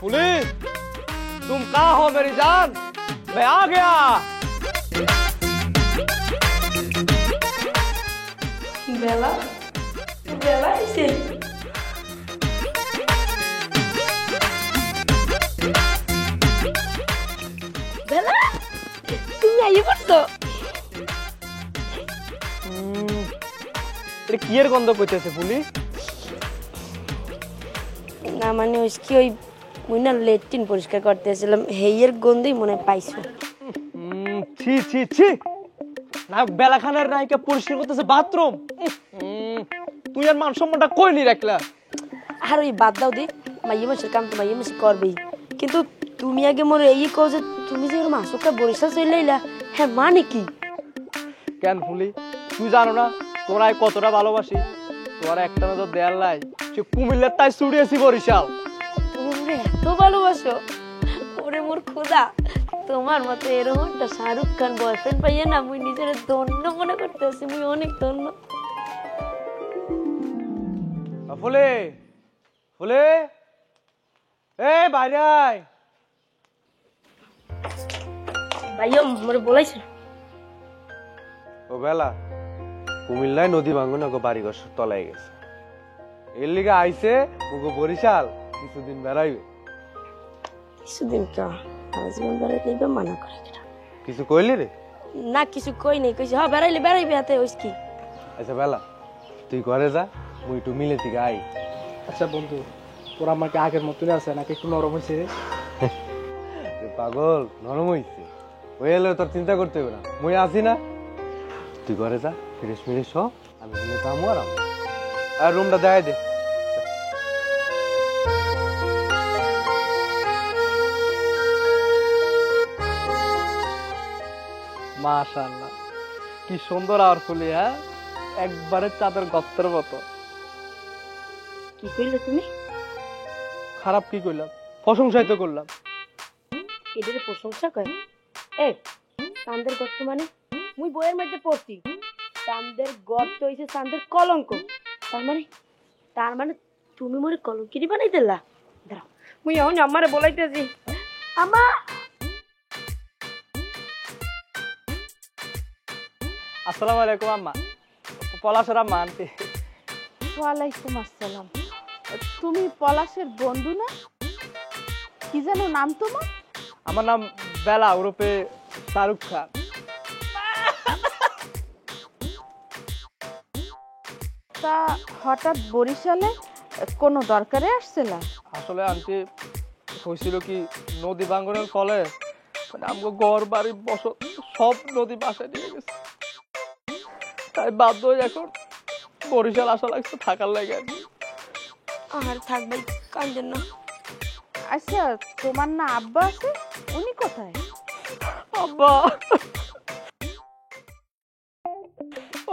Police, तुम कहाँ हो मेरी जान? मैं आ गया। बेला, बेला इसे। बेला, तुम आइए पड़तो। ये कियर गंध कोते से पुलिस? না মানে ওইski ওই মুইনা লেট্রিন পরিষ্কার করতেছিলাম হেয়ার গন্ধই মনে পাইছো ছি ছি ছি না বেলাখানার নায়িকা পরিষ্কার করতেছে বাথরুম তুই আর মান সম্মানটা কই নি রাখলা আর ওই বাদ দাও দি মাইয়া মাসের কাম তো মাইয়া মাসে করবেই কিন্তু তুমি আগে মোর এই কও যে তুমি যে মাসুকা বরিশাল চলে আইলা হ্যাঁ মানে কি কেন ফুলি তুই জানো না তোরা কতটা ভালোবাসি তোরা একটা নজর দেয়ার লাই সে কুমিল্লার তাই ছুড়িয়েছি বরিশাল ওরে এত ভালোবাসো ওরে মোর খোদা তোমার মতে এরকম একটা শাহরুখ খান বয়ফ্রেন্ড পাইয়ে না মুই নিজের ধন্য মনে করতেছি মুই অনেক ধন্য ফুলে ফুলে এ বাইরে আয় ভাইয়া মোরে বলাইছে ও বেলা কুমিল্লায় নদী ভাঙন ওকে বাড়ি ঘর তলায় গেছে এর লিগে আইছে ওকে বরিশাল কিছুদিন বেড়াইবে কিছুদিন কা জীবন বেড়াইতে নিবে মানা করে কেটা কিছু কইলি রে না কিছু কই নাই কইছে হ্যাঁ বেড়াইলে বেড়াইবে হাতে ওইস কি আচ্ছা বেলা তুই ঘরে যা মুই একটু মিলে থেকে আই আচ্ছা বন্ধু তোর আমাকে আগের মতনই আছে নাকি একটু নরম হয়েছে পাগল নরম হইছে ওই এলে তোর চিন্তা করতে হবে না মুই আছি না তুই ঘরে যা ফ্রেশ মিরেশ হ আমি মিলে কামু আর রুমটা দেখাই দে মাশাআল্লাহ কি সুন্দর আর ফুলি হ্যাঁ একবারে চাঁদের গর্তের মতো কি কইলে তুমি খারাপ কি কইলাম প্রশংসাই তো করলাম এদের প্রশংসা কয় এ চাঁদের গর্ত মানে মুই বইয়ের মধ্যে পড়ছি চাঁদের গর্ত হইছে চাঁদের কলঙ্ক তার মানে তুমি মোরে কলঙ্কিনী বানাই দিলা দাঁড়াও মুই এখন আমারে বলাইতেছি আমা আসসালামু আলাইকুম আম্মা পলাশের আম্মা আন্টি ওয়ালাইকুম আসসালাম তুমি পলাশের বন্ধু না কি যেন নাম তোমার আমার নাম বেলা ওরফে শাহরুখ খান তা হঠাৎ বরিশালে কোনো দরকারে আসছিলা আসলে আন্টি হয়েছিল কি নদী ভাঙনের ফলে মানে আমাকে ঘর বাড়ি বসত সব নদী বাসায় নিয়ে গেছে তাই বাধ্য হয়ে এখন বরিশাল আসা লাগছে থাকার লাগে আর কি আর থাকবে কান্দেন না আচ্ছা তোমার না আব্বা আছে উনি কোথায় আব্বা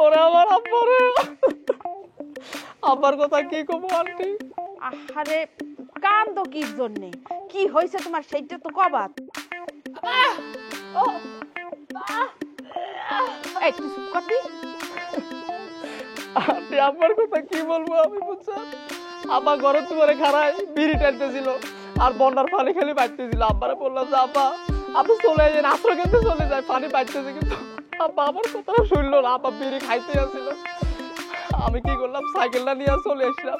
ওরে আমার আব্বা রে আব্বার কথা কি কব আন্টি আরে কান্দো কি জন্য কি হয়েছে তোমার সেইটা তো কবাত এই তুই চুপ করবি আন্টি আব্বার কথা কি বলবো আমি বুঝছেন আব্বা ঘরে তোমারে খারাই বিড়ি টানতেছিল আর বন্যার পানি খালি বাড়তেছিল আব্বারে বললাম যে আব্বা আপনি চলে যান আশ্রয় কেন্দ্রে চলে যায় পানি বাড়তেছে কিন্তু আব্বা আমার কথাটা শুনলো না আব্বা বিড়ি খাইতে আসছিল আমি কি করলাম সাইকেলটা নিয়ে চলে আসলাম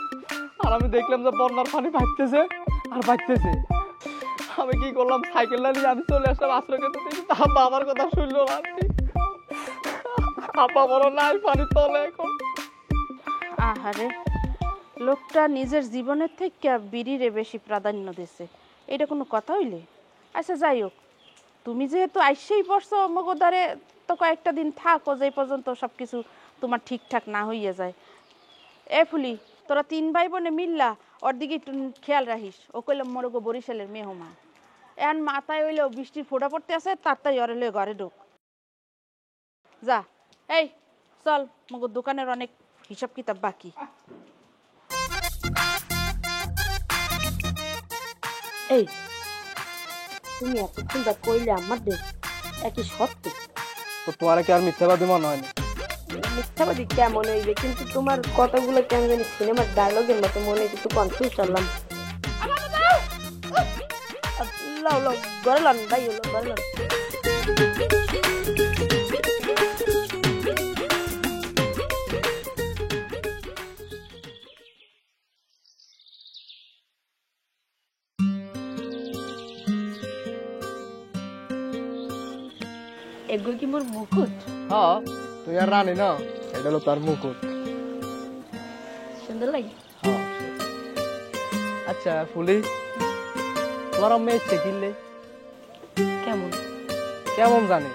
আর আমি দেখলাম যে বন্যার পানি বাড়তেছে আর বাড়তেছে আমি কি করলাম সাইকেলটা নিয়ে আমি চলে আসলাম আশ্রয় কেন্দ্রে কিন্তু আব্বা আমার কথা শুনলো না আন্টি আব্বা বড় নাই পানি তলে এখন আহারে লোকটা নিজের জীবনের থেকে বিড়িরে বেশি প্রাধান্য দিছে এটা কোনো কথা হইলে আচ্ছা যাই হোক, তুমি যেহেতু আইসেই পড়ছো মগদারে, তো কয়েকটা দিন থাকো যে পর্যন্ত সব কিছু তোমার ঠিকঠাক না হইয়া যায়। এ ফুলি, তোরা 3 ভাই বোনে মিল্লা ওর দিকে একটু খেয়াল রাখিস। ও কইলাম মোরগো বরিশালের মেহমান, এখন মাথায় হইলো বৃষ্টির ফোঁটা পড়তে আছে, তাড়াতাড়ি ওরে লয়ে ঘরে ঢোক। যা, এই চল, মগর দোকানের অনেক হিসাব কিতাব বাকি। এই তুমি এতক্ষণ যা কইলে আমার দেখ একই সত্য। তো তোমার কি আর মিথ্যাবাদী মনে হয় না? মিথ্যাবাদী কেমন হইবে, কিন্তু তোমার কথাগুলো কেমন জানি সিনেমার ডায়লগের মতো মনে হয়, একটু কনফিউজ হলাম। লও লও ঘরে লন ভাই, হলো ঘরে লন। এগুলো কি মোর মুকুট? হ্যাঁ, তুই আর রানী না, এটা হলো তার মুকুট। সুন্দর লাগে। আচ্ছা ফুলি, তোমার আম্মা ইচ্ছে কিনলে কেমন? কেমন জানি,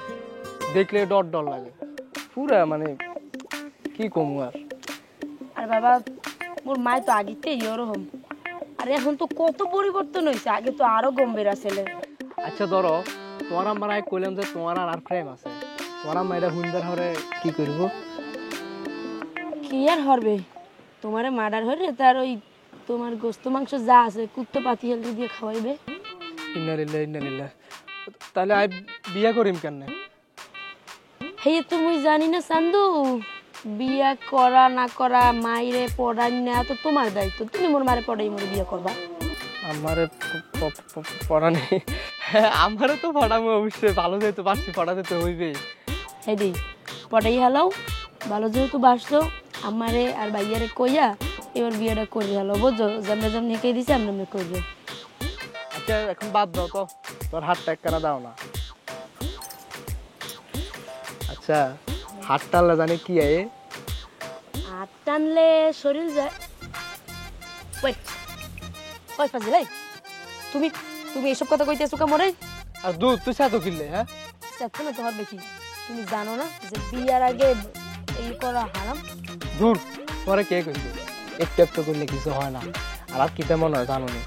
দেখলে ডর ডর লাগে পুরা, মানে কি কমু আর। আর বাবা, মোর মায় তো আগেতেই ওরকম, আর এখন তো কত পরিবর্তন হয়েছে, আগে তো আরো গম্ভীর ছেলে। আচ্ছা ধরো, তোমার আম্মার আগে কইলাম যে তোমার আর প্রেম আছে, তোমার আম্মা এটা হুইন্দার হরে কি করব? কি আর হবে, তোমারে মার্ডার হয়ে তার ওই তোমার গোস্ত মাংস যা আছে কুত্তো পাতি হেলদি দিয়ে খাওয়াইবে। ইন্নালিল্লাহ ইন্নালিল্লাহ। তাহলে আই বিয়া করিম কেন? হে তুমি জানি না চান্দু, বিয়া করা না করা মাইরে পড়াই না তো তোমার দায়িত্ব, তুমি মোর মারে পড়াই মোর বিয়া করবা। আমারে পড়ানি, আমারও তো পড়াবো অবশ্যই, ভালো যেহেতু পারছি পড়াতে তো হইবেই। হেডি পড়াই হালাও, ভালো যেহেতু বাসছো আমারে আর ভাইয়ারে কইয়া এবার বিয়েটা করে হালো, বুঝছো? যেমন যেমন হেঁকে দিছে এমনি করবে। আচ্ছা এখন বাদ দাও তো, তোর হাতটা একখানা দাও না। আচ্ছা হাত টানলে জানি কি আয়ে? হাত টানলে শরীর যায়। ওয়েট, কই ফাজিল, তুমি তুমি এসব কথা কইতেছো কামরে? আর দুধ তুই সাথে কিনলে? হ্যাঁ চাচ্ছ না তোমার বেশি, তুমি জানো না যে বিয়ার আগে এই করা হারাম? দূর, পরে কে কইছে একটু একটু করলে কিছু হয় না। আর কি তেমন হয় জানো নি,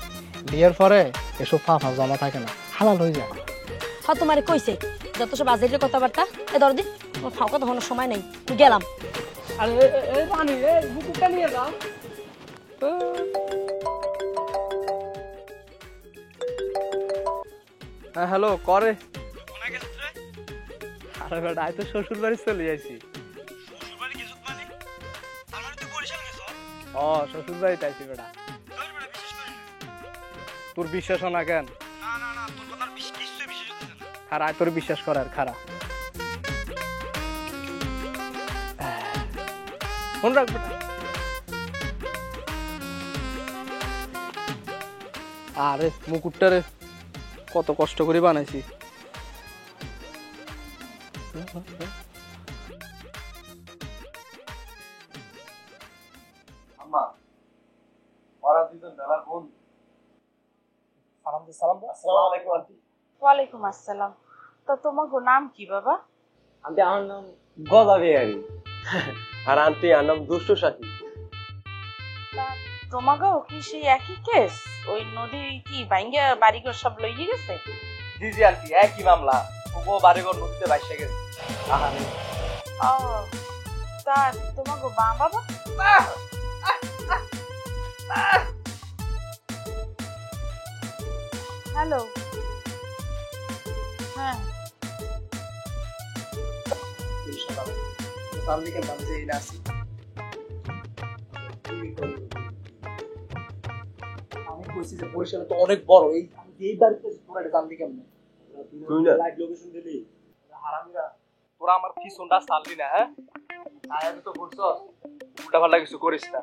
বিয়ের পরে এসব ফাফা জমা থাকে না, হালাল হয়ে যায়। হ্যাঁ তোমারে কইছে যত সব আজের কথাবার্তা, এ দরদি তোমার ফাও কথা হওয়ার সময় নেই, তুই গেলাম। আরে এই রানী, এই বুকুটা নিয়ে যাও। হ্যাঁ হ্যালো, করে আরে বেটা আই তো শ্বশুর বাড়ি চলে যাইছি। ও শ্বশুর বাড়িতে আইছি বেটা। তোর বিশ্বাস না কেন? খারা আয়, তোর বিশ্বাস করার খারা ফোন রাখ বেটা। আরে মুকুটটা রে কত কষ্ট করে বানাইছি। ওয়ালাইকুম আসসালাম। তো তোমার নাম কি বাবা? আন্টি আমার নাম গদাবিহারি, আর আন্টি আমার নাম দুষ্টু সাথী। তোমাকেও কি সেই একই কেস? ওই নদী কি ভাঙ্গা বাড়িঘর সব লইয়ে গেছে? জি জি আন্টি, একই মামলা, ও বাড়িঘর নদীতে ভাইসা গেছে। আহারে ও, তা তোমাকে মা বাবা? হ্যালো, হ্যাঁ আমি কইছি যে বরিশাল তো অনেক বড়, এই বাড়িতে তোরা এটা জানলি কেমনে? তুই না লাইভ লোকেশন দিলি? হারামিরা তোরা আমার পিছনটা ছাড়লি না। হ্যাঁ আয়াতে তো করছস, উল্টা পাল্টা কিছু করিস না।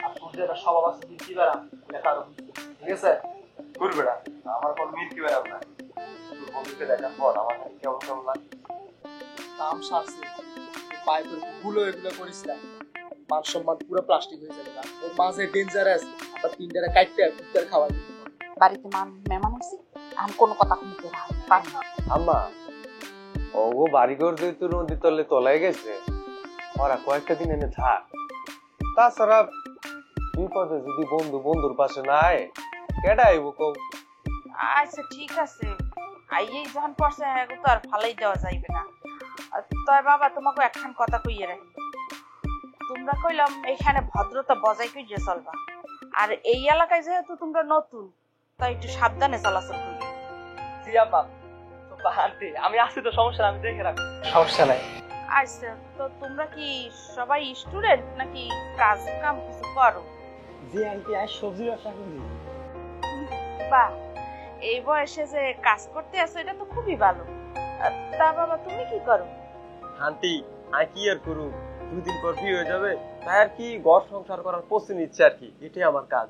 আর তোর যে একটা স্বভাব আছে তুই কি বেড়া লেখা রাখ, ঠিক আছে? ঘুর বেড়া, আমার কোন মিল কি বেড়াব না। তোর বন্ধুকে দেখার পর আমার কেমন কেমন লাগে। নাম সারছে পায়ে তোর ভুলো এগুলো করিস না, মান সম্মান পুরো প্লাস্টিক হয়ে যাবে না। ওর মাঝে ডেঞ্জারাস, আবার তিনটারে কাটতে কুত্তার খাওয়া। বাড়িতে মেহমান আসছে? আমি কোনো কথা শুনতে পারি না। আম্মা ওগো বাড়িঘর যেহেতু নদীর তলে তলায় গেছে, ওরা কয়েকটা দিন এনে থাক। তাছাড়া বিপদে যদি বন্ধু বন্ধুর পাশে না আয়, কেডা আইব কও? আচ্ছা ঠিক আছে, আইয়েই যখন পড়ছে এখন তো আর ফালাই দেওয়া যাইবে না। তবে বাবা তোমাকে একখান কথা কইয়ে রাখি, তোমরা কইলাম এখানে ভদ্রতা বজায় কইয়ে চলবা, আর এই এলাকায় যেহেতু তোমরা নতুন তাই একটু সাবধানে চলাচল করবে। জি আব্বা, তো আন্টি আমি আসি তো, সমস্যা নাই, আমি দেখে রাখবো, সমস্যা নাই। আচ্ছা, তো তোমরা কি সবাই স্টুডেন্ট নাকি কাজ কাম কিছু করো? জি আন্টি আজ সবজি ব্যবসা করি। বাহ, এই বয়সে যে কাজ করতে আসো এটা তো খুবই ভালো। তা বাবা তুমি কি করো? আন্টি আমি কি আর করু, 2 দিন পর বিয়ে হয়ে যাবে, তাই আর কি ঘর সংসার করার প্রস্তুতি নিচ্ছে আর কি, এটাই আমার কাজ।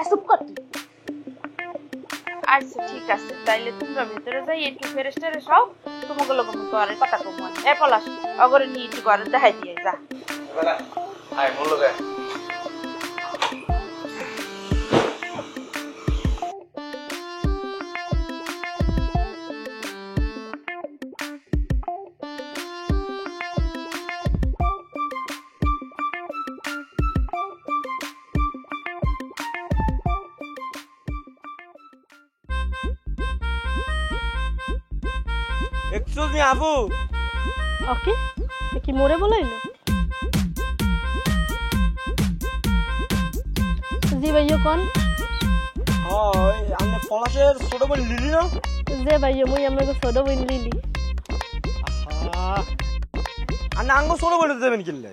চুপ কর তুই। আচ্ছা ঠিক আছে, তাইলে তোমরা ভেতরে যাই একটু ফ্রেশ ট্রেশ হও, তোমাকে লোক তো আর কথা কম হয়। এ পলাশ অগরে নিয়ে একটু ঘরে দেখাই দিয়ে যা। আয় মূল্য দেয়। এক্সকিউজ মি আপু। ওকে, কি মোরে বলাইলো? জি ভাইয়া কোন? হয় আমি পলাশের ছোট বোন লিলি না? যে ভাইয়া মুই আমাকে ছোট বোন লিলি। আমি আঙ্গ ছোট বোন দেবেন কিনলে,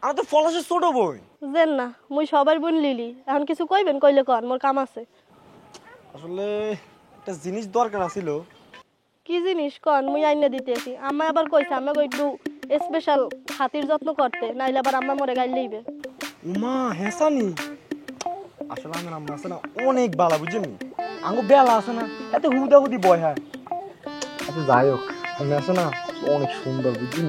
আমি তো পলাশের ছোট বোন। জেন না, মুই সবার বোন লিলি। এখন কিছু কইবেন? কইলে কন, মোর কাম আছে। আসলে একটা জিনিস দরকার ছিল। কি জিনিস কন, মুই আইনা দিতেছি। আম্মা আবার কইছে আমাকে একটু স্পেশাল খাতির যত্ন করতে, নাইলে আবার আম্মা মরে গাইল লইবে। উমা হেসানি আসলে আমার আম্মা আছে না অনেক বালা, বুঝছেন? আঙ্গো বেলা আছে না, এত হুদা হুদি বয় হয়। আচ্ছা যাই হোক, আমি আছে না অনেক সুন্দর, বুঝছেন?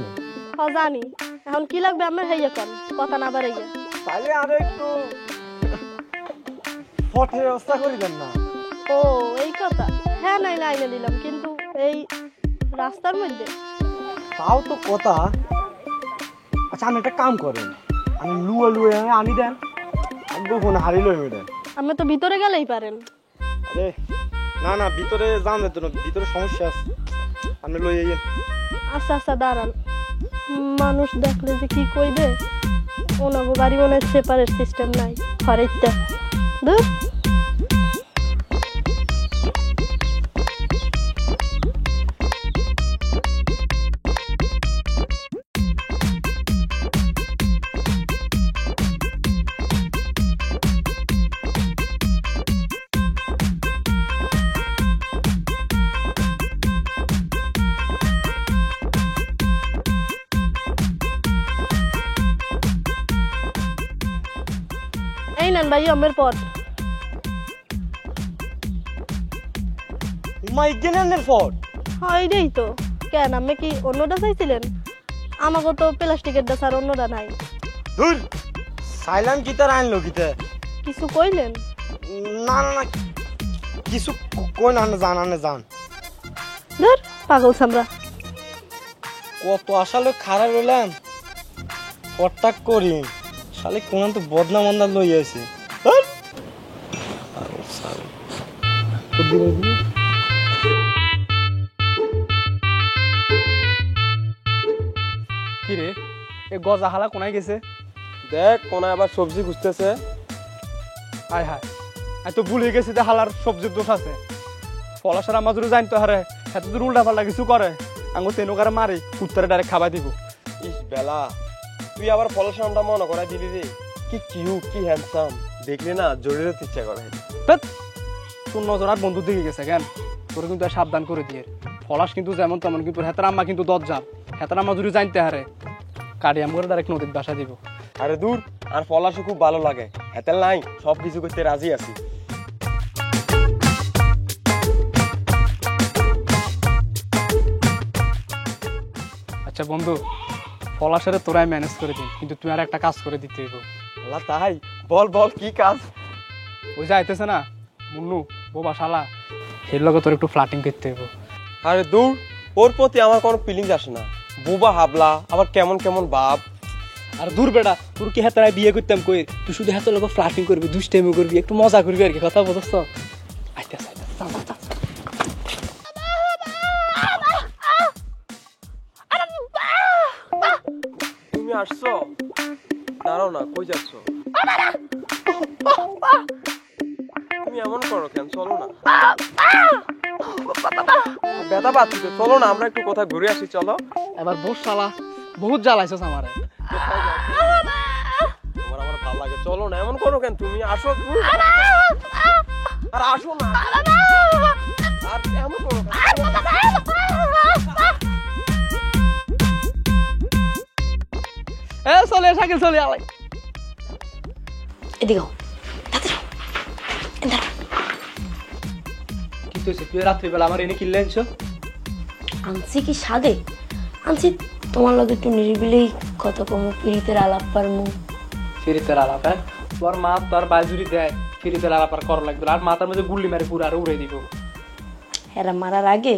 হ জানি, এখন কি লাগবে আমার হেইয়া কন, কথা না বাড়াইয়া। তাইলে আরো একটু ফটের ব্যবস্থা করে দেন না? ও এই কথা, হ্যাঁ নাইলে আইনা দিলাম, কিন্তু এই রাস্তার মধ্যে। তাও তো কথা। আচ্ছা আমি একটা কাম করেন, আমি লুয়ে লুয়ে আনি দেন, আগে ফোনে হারিয়ে লই দেন। আমি তো ভিতরে গেলেই পারেন। আরে না না, ভিতরে যান যেত না, ভিতরে সমস্যা আছে, আপনি লই আইয়েন। আচ্ছা আচ্ছা দাঁড়ান, মানুষ দেখলে যে কি কইবে। ওনাগো বাড়ি মনে হয় সেপারেট সিস্টেম নাই, হরেকটা দূর। এই নেন ভাই আমের পট। মাই গেনের ফট। হ্যাঁ এইটাই তো। কেন আমি কি অন্যটা চাইছিলেন? আমাকে তো প্লাস্টিকের ডাস আর অন্যটা নাই। ধুর, সাইলাম কি তার আনলো কিতে? কিছু কইলেন? না না না, কিছু কই না, জান ধর পাগল সামরা। কত আসালে খারাপ হইলাম, ফটটাক করি শালে কোন তো বদনাম মন্দা লই আছে। কি রে, এ গজা হালা কোনায় গেছে? দেখ কোন আবার সবজি খুঁজতেছে। আয় হায়, আমি তো ভুলে গেছি যে হালার সবজির দোষ আছে। পলাশের আমার যদি জানতো হারে এত দূর উল্টা পাল্টা কিছু করে, আঙুল তেনুকারে মারি কুত্তারে ডাইরেক্ট খাবার দিব। ইস বেলা, তুই আবার পলাশের নামটা মনে করাই দিলি রে। কি কিউট, কি হ্যান্ডসাম, দেখলে না জরুরি ইচ্ছা করে। তোর নজর আর বন্ধুর দিকে গেছে কেন? তোর কিন্তু আর সাবধান করে দিয়ে। পলাশ কিন্তু যেমন তেমন, কিন্তু হেতার আম্মা কিন্তু দজ্জাল। হেতার আম্মা যদি জানতে হারে কাটি আম করে ডাইরেক্ট নদীর বাসা দিব। আরে দূর, আর পলাশও খুব ভালো লাগে, হেতেল নাই সব কিছু করতে রাজি আছি। আচ্ছা বন্ধু, পলাশের তোরাই ম্যানেজ করে দিন, কিন্তু তুই আর একটা কাজ করে দিতে হইব। আল্লাহ তাই, বল বল কি কাজ? ওই যে আইতেছে না মুন্নু বোবা শালা, এর লগে তোর একটু ফ্লাটিং করতে হইব। আরে দূর, ওর প্রতি আমার কোনো ফিলিংস আসে না। বুবা হাবলা, আবার কেমন কেমন ভাব। আর দূর বেটা, তোর কি হাতে বিয়ে করতাম কই, তুই শুধু হাতে লোক ফ্লাটিং করবি, দুষ্টাইমি করবি, একটু মজা করবি আর কি, কথা বুঝছ? আইতেছে তুমি আসছো? দাঁড়াও না, কই যাচ্ছ? তুমি এমন করো কেন? চলো না, ব্যথা পাচ্ছি তো, চলো না আমরা একটু কোথাও ঘুরে আসি, চলো। এবার বস শালা, বহুত জ্বালাইছস আমারে। তোমার আমার ভালো লাগে, চলো না, এমন করো কেন? তুমি আসো, আর আসো না, আর এমন করো কেন? এ চলে সাইকেল চলে আলাই। এদিকে কি হয়েছে? তুই রাত্রিবেলা আমার এনে কিনলে আনছো? আনছি কি সাদে আনছি, তোমার লগে একটু নিরিবিলি কথা কম, পিড়িতের আলাপ পারমু। ফিরিতে আলাপ? হ্যাঁ, তোর মা তোর বাজুরি দেয়, ফিরিতে আলাপ আর করা লাগবে, আর মাথার মধ্যে গুল্লি মারে পুরো আর উড়ে দিব। হেরা মারার আগে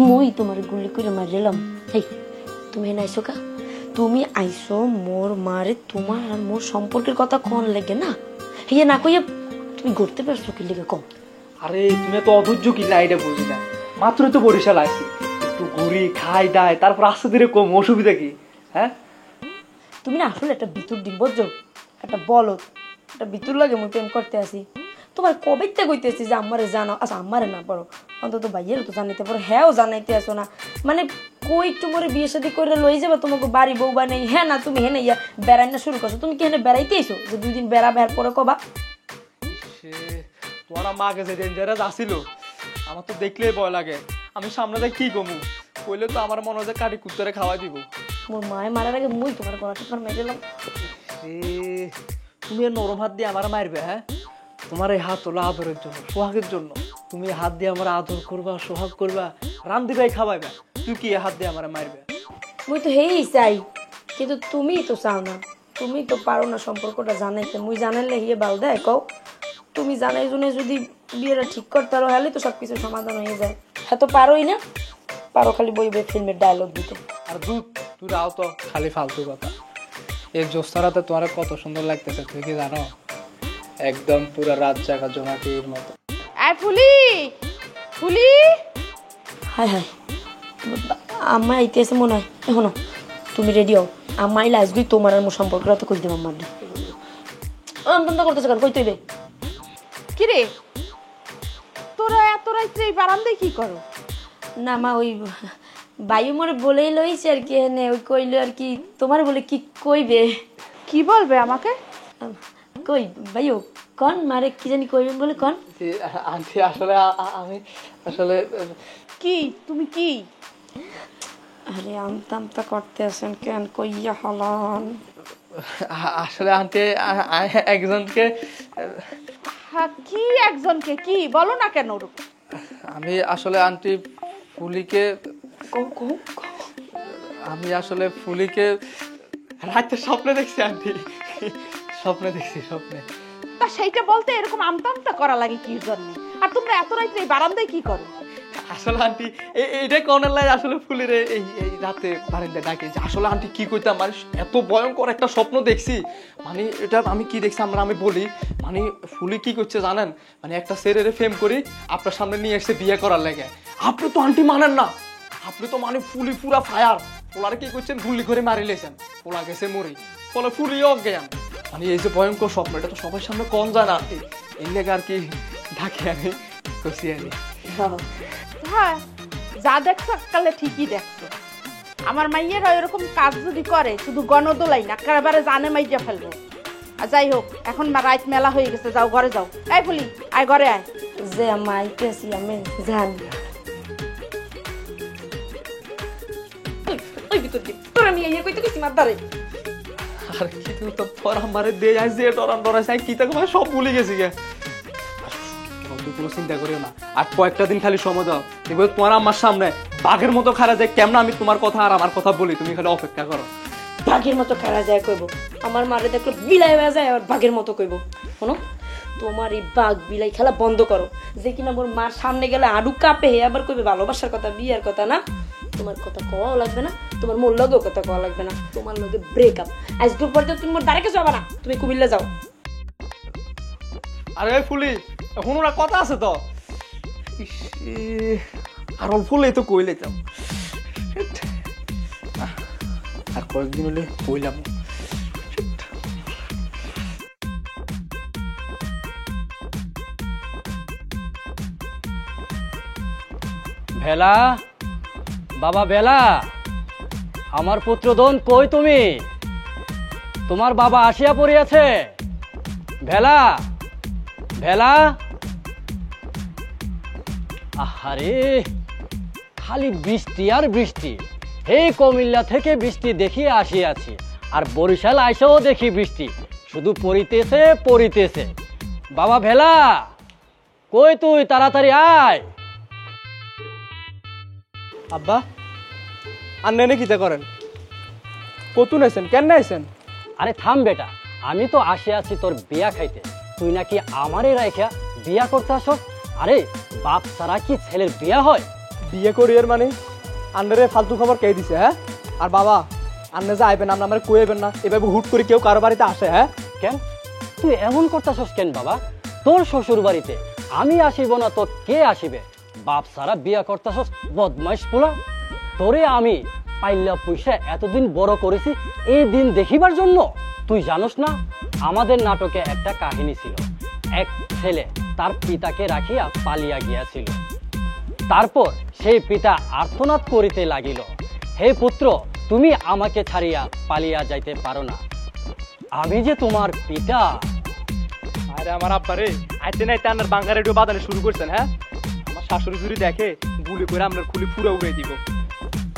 মই তোমার গুলি করে মারিলাম। হেই, তুমি এনে আইসো কা? তুমি আইসো মোর মারে তোমার আর মোর সম্পর্কের কথা কোন লাগে না, হিয়া না কইয়া তুমি ঘুরতে পারছো কি লেগে কম? আরে তুমি তো অধৈর্য কি না, এটা বুঝি না। মাত্রই তো বরিশাল আসছি, একটু ঘুরি খাই দাই, তারপর আস্তে ধীরে কম, অসুবিধা কি? হ্যাঁ, তুমি না আসলে একটা ভিতর দিন বুঝছো, একটা বলো, একটা ভিতর লাগে মুই প্রেম করতে আসি। তোমার কবেতে কইতেছি যে আমারে জানো, আচ্ছা আমারে না পারো, অন্তত ভাইয়ের তো জানাইতে পারো, হ্যাঁও জানাইতে আসো না। মানে কই তোমার বিয়ে শাদী করে লই যাবে, তোমাকে বাড়ি বউ বা নেই, হ্যাঁ না তুমি হেনে ইয়া বেড়াই না শুরু করছো, তুমি কি হেনে বেড়াইতে আইসো যে 2 দিন বেড়া বের পরে কবা? তোমার মাকে যে ডেঞ্জারাস আসিল, আমার তো দেখলেই ভয় লাগে। আমি সামনে যাই কি কমু, কইলে তো আমার মনে হয় কাটি কুত্তরে খাওয়াই দিব। মোর মায়ে মারার আগে মুই তোমার গলা টিপার মেরেলাম। তুমি এর নরম হাত দিয়ে আমার মারবে? হ্যাঁ, তোমার এই হাত হলো আদরের জন্য, সোহাগের জন্য। তুমি হাত দিয়ে আমার আদর করবা, সোহাগ করবা, রান্ধি ভাই খাওয়াইবা, তুই কি হাত দিয়ে আমার মারবে? মুই তো হেই চাই, কিন্তু তুমি তো চাও না, তুমি তো পারো না সম্পর্কটা জানাইতে। মুই জানাইলে হিয়ে বাল দেয় কও, তুমি জানাই জুনে যদি বিয়েটা ঠিক করতে পারো হলে তো সবকিছু সমাধান হয়ে যায়। হ্যাঁ তো পারোই না, পারো খালি বই বই ফিল্মের ডায়লগ দিতে। আর দুধ তুই রাও তো খালি ফালতু কথা। এই জোস্তারাতে তোমার কত সুন্দর লাগতেছে, তুই কি জানো? একদম পুরো রাত জাগা জোনাকির মতো। আয় ফুলি, ফুলি। হায় হায়, আম্মা আইতেছে মনে হয় এখনো। তুমি রেডি হও, আম্মা আইলে আজকেই তোমার আর মোর সম্পর্কটা তো কই দেব আম্মার। আমতন্তা করতেছে কেন, কই তৈবে? কিরে তোরা এত রাত্রে এই বারান্দায় কি করো? না মা, ওই বায়ু মরে বলেই লইছে আর কি, এনে ওই কইলো আর কি, তোমার বলে কি কইবে। কি বলবে আমাকে? কই বায়ু কন মারে কি জানি কইবেন বলে কন। আন্টি আসলে আমি আসলে কি তুমি কি? আরে আমতা আমতা করতে আছেন কেন, কইয়া হলন। আসলে আন্টি একজনকে, হ্যাঁ কি একজনকে? কি বলো না কেন? আমি আসলে আন্টি ফুলিকে, আমি আসলে ফুলিকে রাতে স্বপ্নে দেখছি আন্টি, স্বপ্নে দেখছি, স্বপ্নে। তা সেইটা বলতে এরকম আমতা আমতা করা লাগে কি জন্য? আর তোমরা এত রাত্রে এই বারান্দায় কি করো? আসলে আন্টি এইটা কোনের লাই আসলে ফুলিরে এই এই রাতে বারান্দায় ডাকে। আসলে আন্টি কি কইতাম, মানে এত ভয়ঙ্কর একটা স্বপ্ন দেখছি। মানে এটা আমি কি দেখছি আমি বলি, মানে ফুলি কি করছে জানেন? মানে একটা ছেলেরে ফেম করি আপনার সামনে নিয়ে এসে বিয়ে করার লাগে। আপনি তো আন্টি মানেন না, আপনি তো মানে ফুলি পুরা ফায়ার। পোলারে কি করছেন, গুলি করে মারি লেছেন, পোলা গেছে মরি, ফলে ফুলি অজ্ঞান। মানে এই যে ভয়ঙ্কর স্বপ্ন, এটা তো সবার সামনে কম যায় না আন্টি, এর লেগে আর কি ডাকে আমি কষি আনি। হ্যাঁ, যা দেখছো কালে ঠিকই দেখছো। আমার মাইয়েরা এরকম কাজ যদি করে শুধু গণদোলাই না, একেবারে জানে মাইজা ফেলবো। আর যাই হোক, এখন রাত মেলা হয়ে গেছে, যাও ঘরে যাও। এই ফুলি আয় ঘরে আয়। যে আম্মা আইতেছি আমি, জান ওই ভিতর দি তোর আমি ইয়ে কইতে কইছি মার দারে। আর কি তো তোর আমারে দে আই যে ডরান ডরাই কি তাকে ভাই সব ভুলে গেছি গে। তুই কোনো চিন্তা করিও না, আর কয়েকটা দিন খালি সময় দাও, দেখবে তোমার আমার সামনে বাঘের মতো খারা যায় কেমন আমি তোমার কথা আর আমার কথা বলি, তুমি খালি অপেক্ষা করো। বাঘের মতো খেলা যায় কইব, আমার মারে দেখলো বিলাই হয়ে যায় আবার বাঘের মতো কইব। শোনো, তোমার এই বাঘ বিলাই খেলা বন্ধ করো। যে কিনা মোর মার সামনে গেলে আডু কাঁপে, আবার কইবে ভালোবাসার কথা, বিয়ার কথা না। তোমার কথা কওয়াও লাগবে না, তোমার মোর লগেও কথা কওয়া লাগবে না, তোমার লগে ব্রেকআপ। আজকের পর থেকে তুমি মোর দ্বারে কাছে যাবে না, তুমি কুমিল্লা যাও। আরে ওই ফুলি এখন ওরা কথা আছে তো, ইস, আর অল্প হলেই তো কই লাইতাম, আর কয়েকদিন হলে কইলাম। ভেলা, বাবা ভেলা, আমার পুত্রধন কই তুমি? তোমার বাবা আসিয়া পড়িয়াছে। ভেলা, ভেলা। আহারে, খালি বৃষ্টি আর বৃষ্টি। এই কুমিল্লা থেকে বৃষ্টি দেখিয়ে আসিয়াছি, আর বরিশাল আইসাও দেখি বৃষ্টি শুধু পড়িতেছে পড়িতেছে। বাবা ভেলা, কই তুই? তাড়াতাড়ি আয়। আব্বা আর নেনে কিতা করেন? কতু নাইছেন, কেন নাইছেন? আরে থাম বেটা, আমি তো আসে আছি তোর বিয়া খাইতে, তুই নাকি আমারে রাইখা বিয়া করতে আসো? আরে বাপ ছাড়া কি ছেলের বিয়া হয়? বিয়ে করি এর মানে আন্নারে ফালতু খবর কে দিছে? হ্যাঁ, আর বাবা আন্নে যে আইবেন আপনি আমার কইবেন না, এভাবে হুট করে কেউ কারো বাড়িতে আসে? হ্যাঁ, কেন তুই এমন করতেছস কেন বাবা? তোর শ্বশুর বাড়িতে আমি আসিব না তো কে আসিবে? বাপ ছাড়া বিয়া করতেছস বদমাইশ পোলা। তোরে আমি পাইলা পয়সা এতদিন বড় করেছি এই দিন দেখিবার জন্য। তুই জানোস না, আমাদের নাটকে একটা কাহিনী ছিল। এক ছেলে তার পিতাকে রাখিয়া পালিয়া গিয়াছিল। তারপর সেই পিতা আর্তনাদ করিতে লাগিল, হে পুত্র, তুমি আমাকে ছাড়িয়া পালিয়া যাইতে পারো না, আমি যে তোমার পিতা। আরে আমার আব্বা রে, আইতে না আন্নার বাঙ্গা রেডিও বাজানো শুরু করছেন। হ্যাঁ, আমার শাশুড়ি জুড়ি দেখে গুলি করে আপনার খুলি পুরো উড়ে দিব।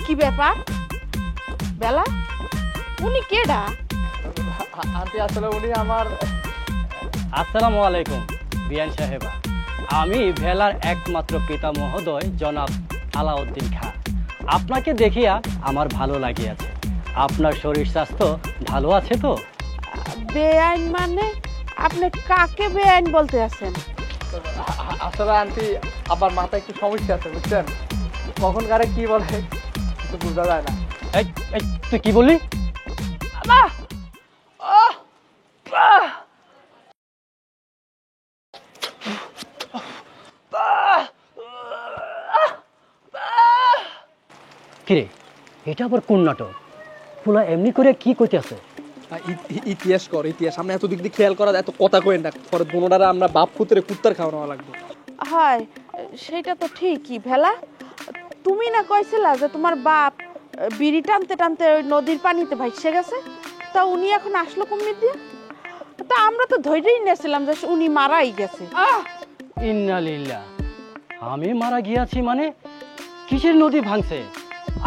কি ব্যাপার বেলা? উনি কেডা? আন্টি আসলে উনি আমার, আসসালামু আলাইকুম বিয়ান সাহেবা, আমি ভেলার একমাত্র পিতা মহোদয় জনাব আলাউদ্দিন খাঁ। আপনাকে দেখিয়া আমার ভালো লাগিয়াছে। আপনার শরীর স্বাস্থ্য ভালো আছে তো? বেআইন মানে আপনি কাকে বেআইন বলতে আছেন? আসলে আন্টি আবার মাথায় একটু সমস্যা আছে বুঝছেন, কখন কারে কি বলে কিছু বোঝা যায় না। এই এই, তুই কি বললি? কিরে, এটা আবার কোন নাটক? ফুলা এমনি করে কি কইতে আছে? ইতিহাস কর, ইতিহাস। আমরা এত দিক দিয়ে খেয়াল করা, এত কথা কইেন না, পরে বোনরা আমরা বাপ পুত্রে কুত্তার খাওয়ানো লাগবে। হয়, সেটা তো ঠিকই ভেলা। তুমি না কইছিলা যে তোমার বাপ বিড়ি টানতে টানতে ওই নদীর পানিতে ভাইসে গেছে, তা উনি এখন আসলো কুমির দিয়ে? তা আমরা তো ধৈর্যই নিয়েছিলাম যে উনি মারাই গেছে। ইন্না লিল্লাহ, আমি মারা গিয়াছি মানে? কিসের নদী ভাঙছে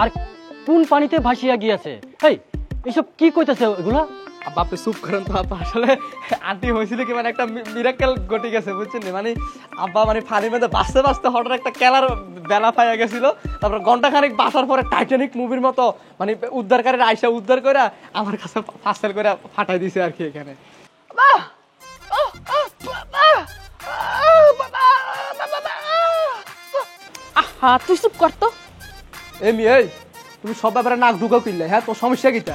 আর কোন পানিতে ভাসিয়া গিয়াছে? এই এসব কি কইতেছে এগুলা? আব্বা আপনি চুপ করেন তো আব্বা। আসলে আন্টি হয়েছিল কি, মানে একটা মিরাক্কেল ঘটে গেছে বুঝছেন। মানে আব্বা মানে পানির মধ্যে বাঁচতে বাঁচতে হঠাৎ একটা কেলার বেলা পাইয়া গেছিল। তারপর ঘন্টাখানিক বাসার পরে টাইটানিক মুভির মতো মানে উদ্ধারকারীরা আইসা উদ্ধার করে আমার কাছে পার্সেল করে ফাটাই দিছে আর কি এখানে। আহা, তুই চুপ কর তো। এমনি এই তুমি সব ব্যাপারে নাক ঢুকাও কিনলে? হ্যাঁ, তোর সমস্যা কিটা?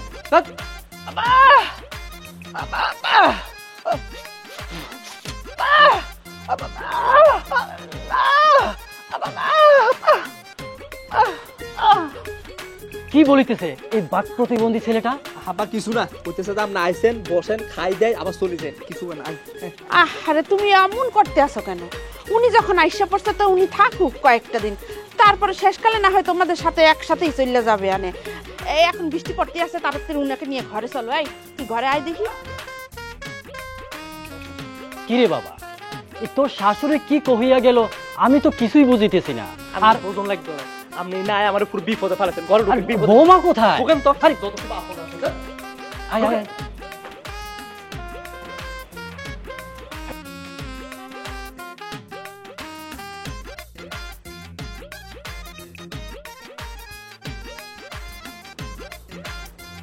কি বলিতেছে এই বাক প্রতিবন্ধী ছেলেটা? আবার কিছু না, কইতেছে যে আপনি আইসেন, বসেন, খাই দেয়, আবার চলে যান, কিছু না। আরে তুমি এমন করতে আসো কেন? উনি যখন আইসা পড়ছে তো উনি থাকুক কয়েকটা দিন, তারপরে শেষকালে না হয় তোমাদের সাথে একসাথেই চলে যাবে। আনে এই এখন বৃষ্টি পড়তে আছে, তাড়াতাড়ি উনাকে নিয়ে ঘরে চলো। এই তুই ঘরে আয় দেখি। কিরে বাবা, এই তোর শাশুড়ি কি কহিয়া গেল? আমি তো কিছুই বুঝিতেছি না। আর ওজন লাগবে না, আপনি না আমার পুরো বিপদে ফেলেছেন। ঘরে আর ঢুকে বিপদ। বৌমা কোথায়? ওখান তো আরে, যত খুব আপদ আছে, হ্যাঁ? আয় আয় আয়।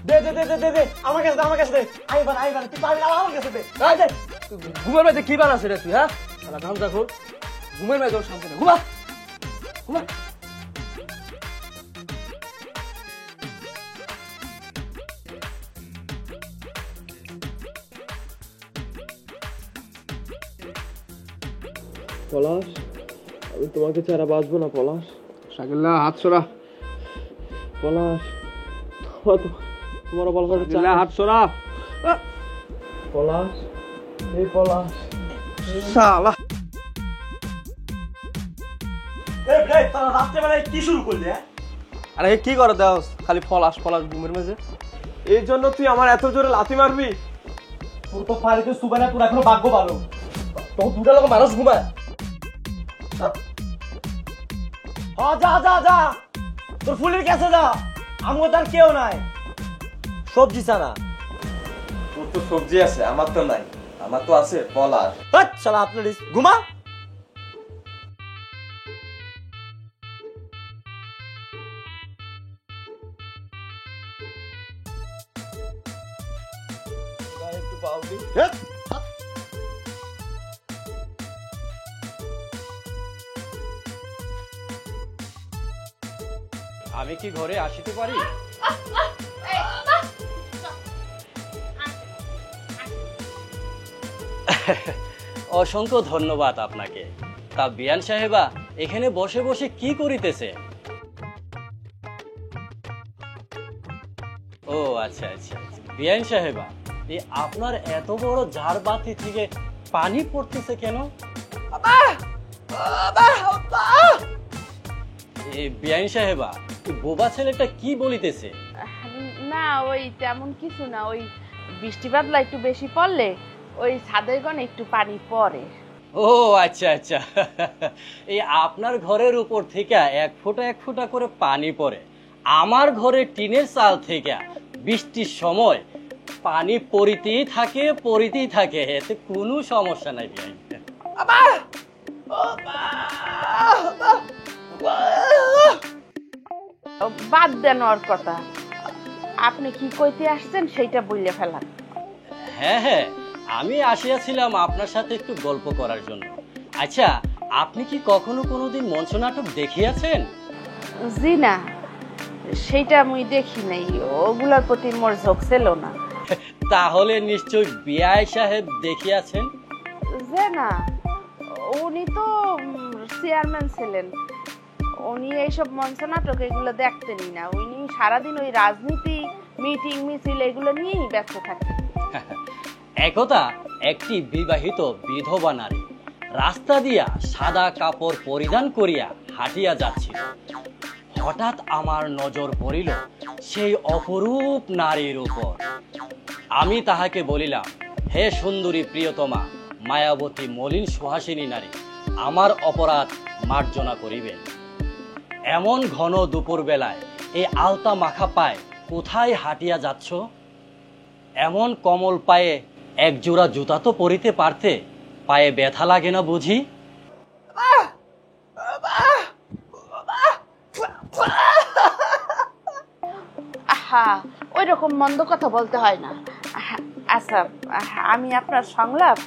দে দে দে দে দে দে আমার কাছে দে, আমার কাছে দে। আইবার তুই পারবি না, আমার কাছে দে। এই দে, তুই ঘুমের মধ্যে কি বানাস রে তুই, হ্যাঁ? শালা গামজা খোর, ঘুমের মধ্যে ওর শান্তি নেই। ঘুমা, ঘুমা। পলাশ, আমি তোমাকে ছাড়া বাঁচবো না পলাশ। শাকিল্লা হাত সরা, পলাশ, তোমার পলাশ শাকিল্লা হাত সরা। পলাশ, এই পলাশ। শালা এই ভাই তোরা রাত্রেবেলায় কি শুরু করলি? আরে কি করে দেওস খালি ফলাস ফলাস ঘুমের মাঝে? এই জন্য তুই আমার এত জোরে লাথি মারবি? তোর তো ফাড়িতে সুবানা, তোর এখনো ভাগ্য ভালো। তখন দুটা লোক মানুষ ঘুমায়। যা যা যা, তোর ফুলের কাছে যা, আমার তার কেউ নাই। সবজি ছাড়া তোর তো সবজি আছে, আমার তো নাই। আমার তো আছে পলাশ। শালা আপনার ঘুমা। একটু পাও দি। আমি কি ঘরে আসিতে পারি? অসংখ্য ধন্যবাদ আপনাকে। তা বিয়ান সাহেবা এখানে বসে বসে কি করিতেছে? ও আচ্ছা আচ্ছা আচ্ছা। বিয়ান সাহেবা, এই আপনার এত বড় ঝাড়বাতি থেকে পানি পড়তেছে কেন? বিয়ান সাহেবা, এই বোবা ছেলেটা কি বলিতেছে? না ওই তেমন কিছু না, ওই বৃষ্টি বাদলা একটু বেশি পড়লে ওই ছাদের গনে একটু পানি পড়ে। ও আচ্ছা আচ্ছা। এই আপনার ঘরের উপর থেকে এক ফোঁটা করে পানি পড়ে, আমার ঘরে টিনের চাল থেকে বৃষ্টির সময় পানি পড়িতেই থাকে, এতে কোনো সমস্যা নাই বিয়ান। বাদ দেন ওর কথা, আপনি কি কইতে আসছেন সেইটা বললে ফেলান। হ্যাঁ হ্যাঁ, আমি আসিয়াছিলাম আপনার সাথে একটু গল্প করার জন্য। আচ্ছা, আপনি কি কখনো কোনোদিন মঞ্চ নাটক দেখিয়াছেন? জি না, সেইটা মুই দেখি নাই, ওগুলার প্রতি মোর ঝোঁক ছিল না। তাহলে নিশ্চয় বিআই সাহেব দেখিয়াছেন? যে না, উনি তো চেয়ারম্যান ছিলেন, উনি এইসব মঞ্চ নাটক এগুলো দেখতেনই না। উনি সারাদিন ওই রাজনীতি, মিটিং মিছিল এগুলো নিয়েই ব্যস্ত থাকেন। একদা একটি বিবাহিত বিধবা নারী রাস্তা দিয়া সাদা কাপড় পরিধান করিয়া হাঁটিয়া যাচ্ছিল। হঠাৎ আমার নজর পড়িল সেই অপরূপ নারীর উপর। আমি তাহাকে বলিলাম, হে সুন্দরী প্রিয়তমা, মায়াবতী মলিন সুহাসিনী নারী, আমার অপরাধ মার্জনা করিবেন। এমন ঘন দুপুর বেলায় এই আলতা মাখা পায়ে কোথায় হাঁটিয়া যাচ্ছ? এমন কমল পায়ে এক জোড়া জুতা তো পরিতে পারতে, পায়ে ব্যথা লাগে না বুঝি? আহা, ওই রকম মন্দ কথা বলতে হয় না। আচ্ছা, আমি আপনার সংলাপ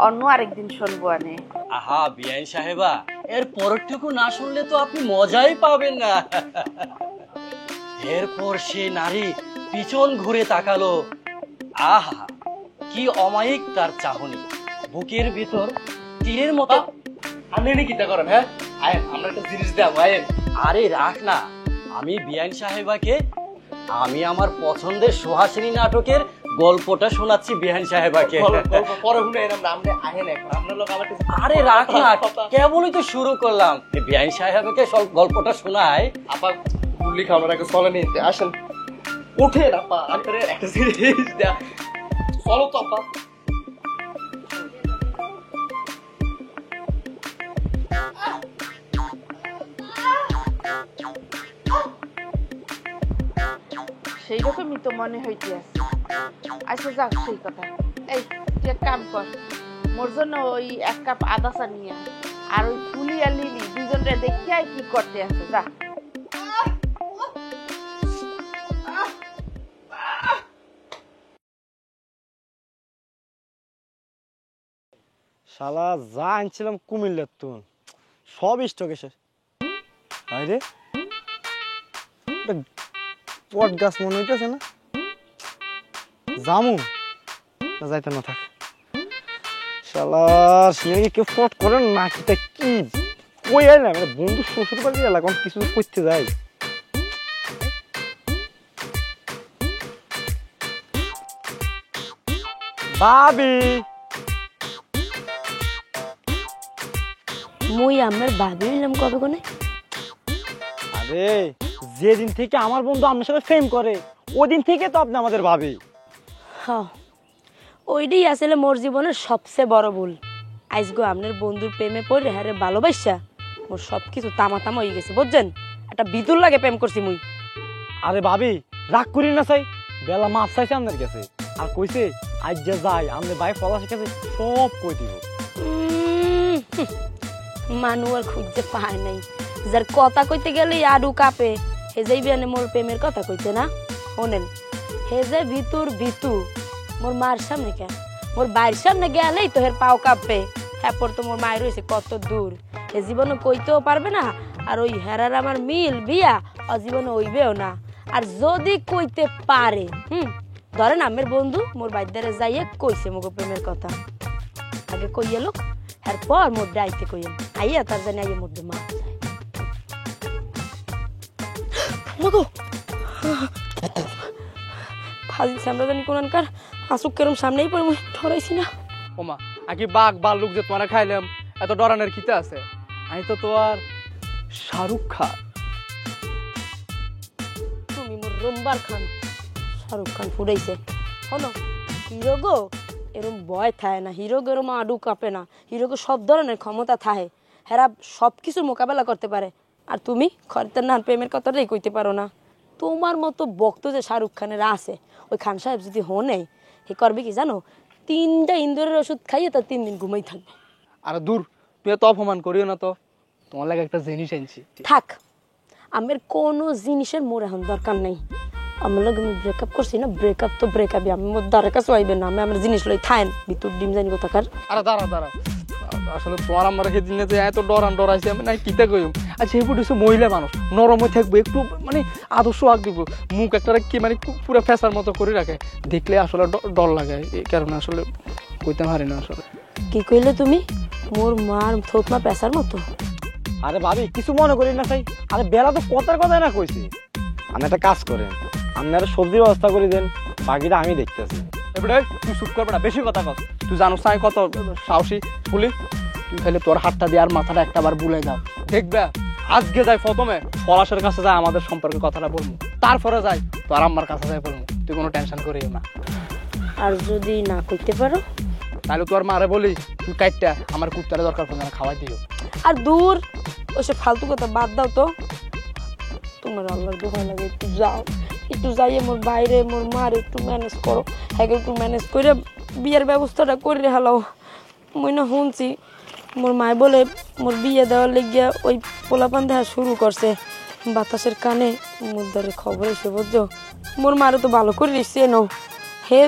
অন্য আরেকদিন শুনবো আনে। আহা বিআইন সাহেবা, এর পরটুকু না শুনলে তো আপনি মজাই পাবেন না। এরপর সে নারী পিছন ঘুরে তাকালো। আহা, কি অমায়িক তার চাহনি, বুকের ভিতর তীরের মতো। আপনি এনে কিতা করেন, হ্যাঁ? আয়েন, আমরা একটা জিনিস দেবো, আয়েন। আরে রাখ না, আমি বিআইন সাহেবাকে আমি আমার পছন্দের সুহাসিনী নাটকের গল্পটা শোনাচ্ছি বিআইন সাহেবাকে। পরে শুনে এরম নাম দে, আহেন এখন আপনার লোক আমার কাছে। আরে রাখ না, কেবলই তো শুরু করলাম। বিআইন সাহেবকে সব গল্পটা শোনায়। আপা গুলি খাওয়ার আগে চলে নিতে আসেন, উঠে আপা আপনার একটা জিনিস দেয়া। চলো তো আপা। সেই রকমই তো মনে হইতে আছে। আচ্ছা যাক, সেই কথা। এই তুই এক কাম কর, মোর জন্য ওই এক কাপ আদা চা নিয়ে আয়। আর ওই ফুলি আর লিলি দুজনরে দেখিয়া কি করতে আছে, যা। শালা যা আনছিলাম কুমিল্লার তুন সব স্টকে শেষ। আরে পট গাছ মনে হইতেছে না, জামু না যাইতে না থাক। শালা সিনারি কেউ ফট করে নাকিটা কি কই আইলাম, বন্ধু শ্বশুর বাড়ি এলাকা কিছু করতে যাই। ভাবি মুই আমার ভাবি হইলাম কবে কোনে? আরে যেদিন থেকে আমার বন্ধু আপনার সাথে ফেম করে ওদিন থেকে তো আপনি আমাদের ভাবি। হ্যাঁ, ওইটাই আসলে মোর জীবনের সবচেয়ে বড় ভুল। আজগো আপনার বন্ধুর প্রেমে পড়ে হারে ভালোবাসা মোর সবকিছু তামা তামা হয়ে গেছে, বুঝছেন? একটা বিতুর লাগে প্রেম করছি মুই। আরে ভাবি রাগ করি না চাই, বেলা মাপ চাইছে আপনার কাছে আর কইছে আজ যে যাই আমাদের ভাই পলাশের কাছে সব কই দিব। মানু আর খুঁজতে পায় নাই, যার কথা কইতে গেলে আডু কাঁপে। হে যাই বিয়ানে মোর প্রেমের কথা কইতে না, শোনেন হে যে ভিতুর ভিতু মোর মার সামনে কেন, মোর বাইর সামনে গেলেই তো হের পাও কাঁপে। হ্যাঁ পর তো মোর মায়ের রয়েছে কত দূর, হে জীবনে কইতেও পারবে না। আর ওই হেরার আমার মিল বিয়া অজীবনে হইবেও না। আর যদি কইতে পারে ধরেন আমের বন্ধু মোর বাইদারে যাইয়ে কইছে মোগো প্রেমের কথা, আগে কইয়ে লোক এরপর মোর ডাইতে কইয়েন আইয়া তার জানি আইয়া মোর মা মগো ফাজি সামনে জানি কোনকার আসুক কেরম সামনেই পড়ে মুই ঠরাইছি না। ওমা আগে বাঘ বালুক যে তোমার খাইলাম এত ডরানের খিতে আছে? আমি তো তোমার শাহরুখ খান। তুমি মোর রম্বার খান, শাহরুখ খান ফুরাইছে। হলো হিরো গো এরম ভয় থাকে না, হিরো গো এরম আডু কাঁপে না, হিরো গো সব ধরনের ক্ষমতা থাকে, হেরা সব কিছুর মোকাবেলা করতে পারে। আর তুমি খরিদার না প্রেমের কথাটাই কইতে পারো না। তোমার মতো বক্ত যে শাহরুখ খানের আছে, ওই খান সাহেব যদি হনে হে করবে কি জানো, 3টা ইন্দুরের ওষুধ খাইয়ে তার 3 দিন ঘুমাই থাকবে। আর দূর তুমি তো অপমান করিও না তো, তোমার লাগে একটা জিনিস আনছি। থাক, আমার কোনো জিনিসের মোর এখন দরকার নাই। আমার লগে আমি ব্রেকআপ করছি না, ব্রেকআপ তো ব্রেকআপই, আমি মোর দ্বারা কাছে আইবে না। আমি আমার জিনিস লই থাকেন ভিতর ডিম জানি কোথাকার। আরে দাঁড়া দাঁড়া, আসলে তোমার আমার সেদিনে যে এত ডরাইছি আমি নাই কিতা কইম। আচ্ছা এই বুঝছো মহিলা মানুষ নরম হয়ে থাকবে, একটু মানে আদর্শ আগ দিব, মুখ একটা কি মানে পুরো ফেসার মতো করে রাখে, দেখলে আসলে ডর লাগে। এই কারণে আসলে কইতে পারি না আসলে। কি কইলে তুমি? মোর মার থোতমা পেশার মতো? আরে ভাবি কিছু মনে করি না চাই, আরে বেলা তো কথার কথা না কইছি। আপনি একটা কাজ করেন, আপনারা সবজি ব্যবস্থা করে দেন, বাকিটা আমি দেখতেছি। এবারে তুই চুপ করবে না, বেশি কথা কর। তুই জানোস না কত সাহসী বলি, তুই খালি তোর হাতটা দিয়ে আর মাথাটা একটাবার বুলে যাও, দেখবে আজকে যাই প্রথমে পলাশের কাছে যায় আমাদের সম্পর্কে কথাটা বলবো, তারপরে যাই তোর আম্মার কাছে যাই বলবো। তুই কোনো টেনশন করিও না। আর যদি না কইতে পারো তাহলে তোর মারে বলি তুই কাইটটা আমার কুত্তারে দরকার পড়ে না খাওয়াই দিও। আর দূর ওইসব ফালতু কথা বাদ দাও তো। তোমার আল্লাহর দোহাই লাগে, একটু যাও, একটু যাইয়ে মোর বাইরে মোর মার একটু ম্যানেজ করো, হ্যাঁ একটু ম্যানেজ করে বিয়ের ব্যবস্থাটা করে হালাও। মই না শুনছি মোর মায় বলে মোর বিয়ে দেওয়ার লেগিয়া ওই পোলাপান দেখা শুরু করছে, বাতাসের কানে মোর দ্বারে খবর এসে বুঝছো। মোর মারে তো ভালো করে এসছে নাও, হে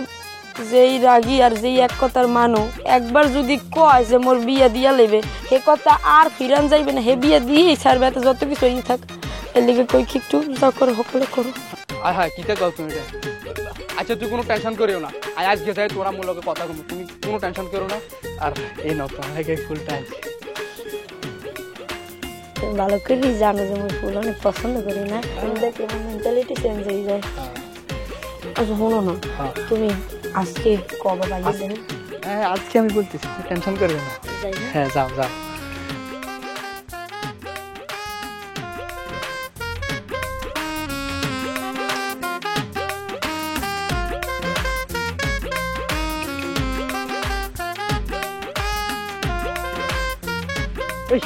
যেই রাগি আর যেই এক কথার মানো, একবার যদি কয় যে মোর বিয়ে দিয়া লেবে হে কথা আর ফিরান যাইবে না, হে বিয়ে দিয়েই ছাড়বে, এত যত কিছু হয়ে থাক। এর লেগে কই কি একটু যা করো সকলে করো। আর হ্যাঁ কিতা কও তুমি? আচ্ছা তুই কোনো টেনশন করিও না, আজকে যাই তোরা মোর লগে কথা বলবো, তুমি কোনো টেনশন করো না। আর এই নাও তোমার লাগে ফুলটা আছে। তুমি ভালো করেই জানো যে আমি ফুল অনেক পছন্দ করি না, ফুল দেখলে আমার মেন্টালিটি চেঞ্জ হয়ে যায়। আচ্ছা শোনো না, তুমি আজকে কবে বাইরে দেবে? হ্যাঁ আজকে আমি বলতেছি, টেনশন করিও না। হ্যাঁ যাও যাও। তুই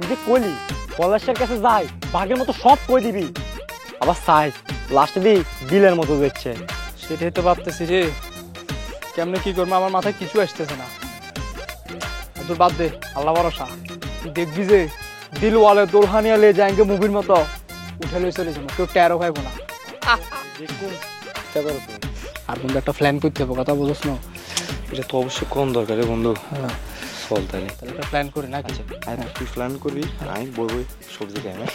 যে কইলি পলাশের কাছে যাই বাঘের মতো সব কই দিবি, আবার সাইজ লাস্টে দি বিলের মতো দেখছে। সেটাই তো ভাবতেছি রে, কেমনে কি করবো, আমার মাথায় কিছু আসতেছে না। তোর বাদ দে, আল্লাহ ভরসা। তুই দেখবি যে দিলওয়ালে দোলহানিয়া লে যায়গে মুভির মতো উঠে লই চলে যাবো, কেউ টেরো খাইবো না। দেখুন চেষ্টা করো তুমি। আর কিন্তু একটা প্ল্যান করতে হবে, কথা বুঝছ না? এটা তো অবশ্যই কোন দরকার রে বন্ধু। চল তাহলে প্ল্যান করি না কিছু তুই প্ল্যান করবি, আমি বই বই সবজি খাই না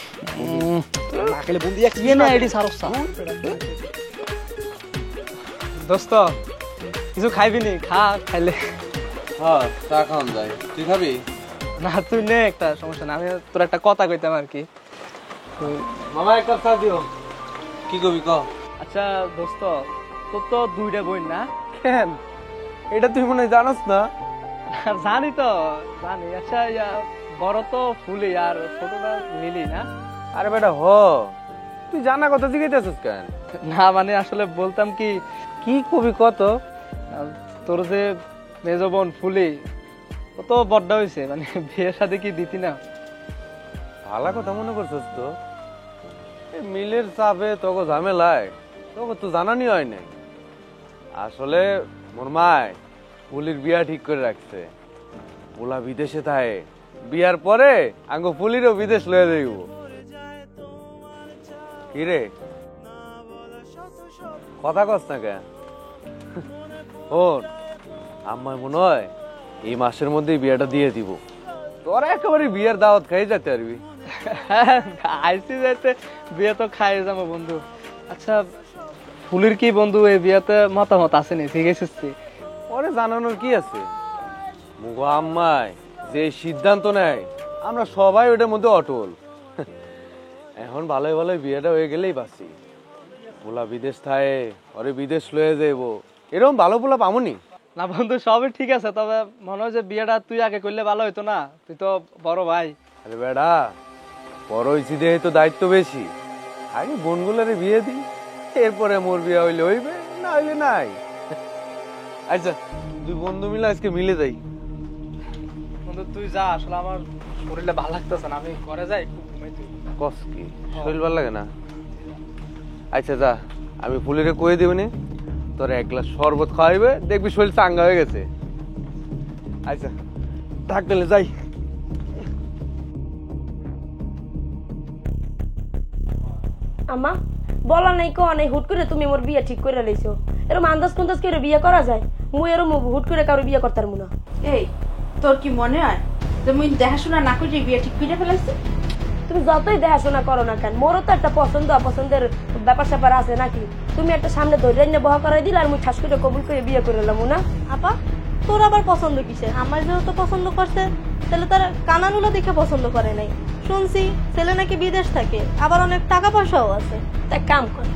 না খেলে বন্ধু এক না এডি সারসা দোস্ত কিছু খাইবি নি? খা খাইলে। হ্যাঁ চা খাওয়ান যায়, তুই খাবি? না তুই নে, একটা সমস্যা না, আমি তোর একটা কথা কইতাম আর কি। মামা এক কাপ চা দিও। কি কবি ক? আচ্ছা দোস্ত, তোর তো দুইটা বোন না? কেন এটা তুই মনে হয় জানোস না? জানি তো, জানি। আচ্ছা বড় তো ফুলি আর ছোটটা মিলি না? আরে বেটা হ, তুই জানা কথা জিজ্ঞাসা কেন? না মানে আসলে বলতাম কি, কি কবি কত? তোর যে মেজ বোন ফুলি ও তো বড্ড হয়েছে, মানে বিয়ের সাথে কি দিতি না? ভালো কথা মনে করছিস তো। এই মিলের চাপে তোকে ঝামেলায় তোকে তো জানানি হয় নাই। আসলে মোর মায় ফুলির বিয়া ঠিক করে রাখছে। ওলা বিদেশে থাকে, বিয়ার পরে আঙ্গো ফুলিরও বিদেশ লয়ে যাইব। কি রে কথা কস না কেন? আমার মনে হয় এই মাসের মধ্যেই বিয়েটা দিয়ে দিব। তোরা একেবারে বিয়ের দাওয়াত খাই যেতে পারবি। আইসি যাইতে বিয়ে তো খাই যাবো বন্ধু। আচ্ছা ফুলির কি বন্ধু এই বিয়েতে মতামত আছে নি? ঠিক আছে, পরে জানানোর কি আছে? মুগো আম্মাই যে সিদ্ধান্ত নেয় আমরা সবাই ওটার মধ্যে অটল। এখন ভালোই ভালোই বিয়েটা হয়ে গেলেই বাঁচি। পোলা বিদেশ থাকে, ওরে বিদেশ লয়ে যাইব, এরকম ভালো পোলা পামনি। না বন্ধু সবই ঠিক আছে, তবে মনে হয় যে বিয়েটা তুই আগে করলে ভালো হইতো না? তুই তো বড় ভাই। আরে বেড়া বড় হয়েছি দেহে তো দায়িত্ব বেশি। আগে বোনগুলারে বিয়ে দিই, এরপরে মোর বিয়ে হইলে হইবে, না হইলে নাই। আচ্ছা দুই বন্ধু মিলে আজকে মিলে যাই। বন্ধু তুই যা, আসলে আমার শরীরটা ভালো লাগতেছে না, আমি ঘরে যাই। কস কি শরীর ভালো লাগে না? আচ্ছা যা, আমি ফুলিরে কয়ে দিবনি, তোর এক গ্লাস শরবত খাওয়াইবে, দেখবি শরীর চাঙ্গা হয়ে গেছে। আচ্ছা থাক তাহলে যাই। আমা বলা নাই কো নাই, হুট করে তুমি মোর বিয়ে ঠিক করে লইছো। এরকম আন্দাজ কুন্দাজ করে বিয়ে করা যায়? মুই এরকম হুট করে কারো বিয়ে করতাম না। এই তোর কি মনে হয় যে মুই দেখাশোনা না করে বিয়ে ঠিক করে ফেলাইছি? তুমি যতই দেখাশোনা করো না কেন, মোরও তো একটা পছন্দ অপছন্দের ব্যাপার স্যাপার আছে নাকি? তুমি একটা সামনে ধরে নিয়ে বহা করাই দিলে আর মুই ঠাস করে কবুল করে বিয়ে করে এলাম না। আপা তোর আবার পছন্দ কিসে? আমার যেহেতু পছন্দ করছে, তাহলে তার কানানুলো দেখে পছন্দ করে নাই। শুনছি ছেলে নাকি বিদেশ থাকে, আবার অনেক টাকা পয়সাও আছে। তা কাম কর,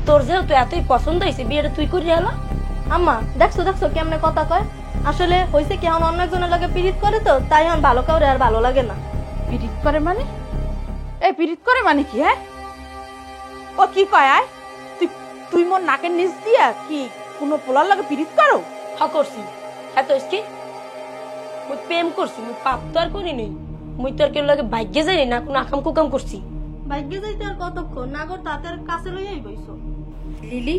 তোর যেহেতু এতই পছন্দ হয়েছে, বিয়েটা তুই করে এলা। আম্মা দেখছো দেখছো কেমনে কথা কয়? আসলে হয়েছে কি, এখন অন্য একজনের লাগে পীড়িত করে তো, তাই এখন ভালো কাউরে আর ভালো লাগে না। পিরিত করে মানে? এই পিরিত করে মানে কি? হ্যাঁ ও কি কয়? আয় তুই তুই মোর নাকের নিচ দিয়া কি কোনো পোলার লাগে পিরিত করো? হ করছি, এত কি মুই প্রেম করছি, মুই পাপ তো আর করি নাই। মুই তো আর কেউ লাগে ভাগ্যে যাই না, কোনো আকাম কুকাম করছি। ভাগ্যে যাইতে আর কতক্ষণ, নাগর তাদের কাছে লইয়াই বইছো। লিলি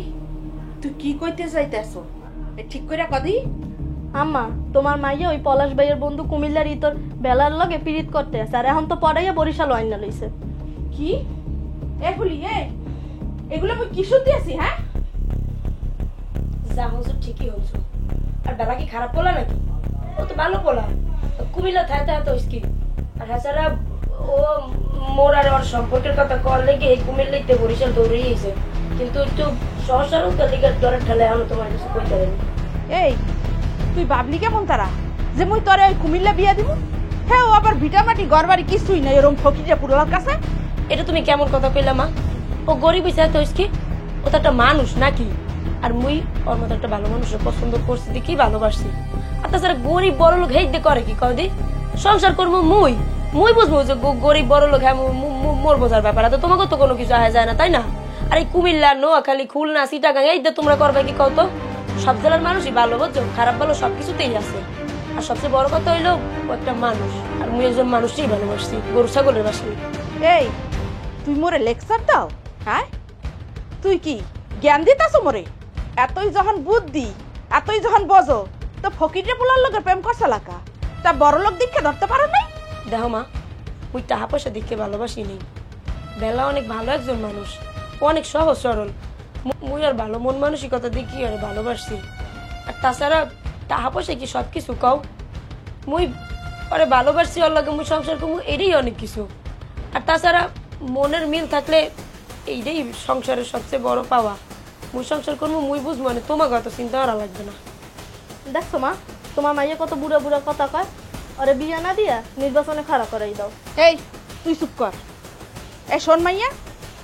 তুই কি কইতে চাইতেছো? ঠিক করে কদি। আম্মা তোমার মাইয়া ওই পলাশ ভাইয়ের বন্ধু কুমিল্লার ইতর বেলার লগে পীড়িত করতে আছে, আর এখন তো পড়াইয়া বরিশাল আইনা লইছে। কি এগুলি? এগুলো আমি কি শুনতে আছি? হ্যাঁ যা হচ্ছে ঠিকই হচ্ছে। আর বেলা কি খারাপ পোলা নাকি? ও তো ভালো পোলা, কুমিল্লা থাকতে এত স্কিল। আর তাছাড়া ও মোর আর ওর সম্পর্কের কথা কল লেগে এই কুমিল্লাইতে বরিশাল দৌড়ে গেছে, কিন্তু একটু সহসার দিকে দরের ঠেলে এখন তোমার কিছু কইতে পারেনি। এই তুই ভাবলি কেমন তারা যে মুই তোরে ওই কুমিল্লা বিয়া দিব? হ্যাঁ ও আবার ভিটামাটি গড়বাড়ি কিছুই নাই, এরকম ফকিরে পুরোলার কাছে। এটা তুমি কেমন কথা কইলা মা? ও গরিব হইছে তো কি, ও তো একটা মানুষ নাকি? আর মুই ওর মতো একটা ভালো মানুষের পছন্দ করছি দেখি ভালোবাসছি। আর তাছাড়া গরিব বড় লোক হেইতে করে কি কদি? সংসার করবো মুই মুই বুঝবো যে গরিব বড় লোক, হ্যাঁ মোর বোঝার ব্যাপার, তো তোমাকে তো কোনো কিছু আয় যায় না, তাই না? আর এই কুমিল্লা, নোয়াখালী, খুলনা, চিটাগাং এইটা তোমরা করবে কি কত? সব জেলার মানুষই ভালো, বুঝছো? খারাপ ভালো সবকিছুতেই আছে। আর সবচেয়ে বড় কথা হইলো ও একটা মানুষ, আর মুই একজন মানুষই ভালোবাসছি, গরু ছাগলের বাসি। এই তুই মোরে লেকচার দাও? হ্যাঁ তুই কি জ্ঞান দিতাছ মোরে? এতই যখন বুদ্ধি, এতই যখন বজো, তো ফকিরে পোলার লোকের প্রেম করছে লাকা, তা বড় লোক দিকে ধরতে পারো নাই? দেখো মা, মুই টাকা পয়সা দিকে ভালোবাসি নি। বেলা অনেক ভালো একজন মানুষ, অনেক সহজ সরল। মুই আর ভালো মন মানসিকতা দেখি আর ভালোবাসছি। আর তাছাড়া টাকা পয়সা কি সব কিছু কও? মুই পরে ভালোবাসি ওর লগে মুই সংসার করবো, এটাই অনেক কিছু। আর তাছাড়া মনের মিল থাকলে এইটাই সংসারের সবচেয়ে বড় পাওয়া। মুই সংসার করবো, মুই বুঝবো, মানে তোমাকে অত চিন্তা করা লাগবে না। দেখছো মা, তোমার মাইয়া কত বুড়া বুড়া কথা কয়, ওরে বিয়া না দিয়া নির্বাচনে খাড়া করাই দাও। এই তুই চুপ কর। এই শোন মাইয়া,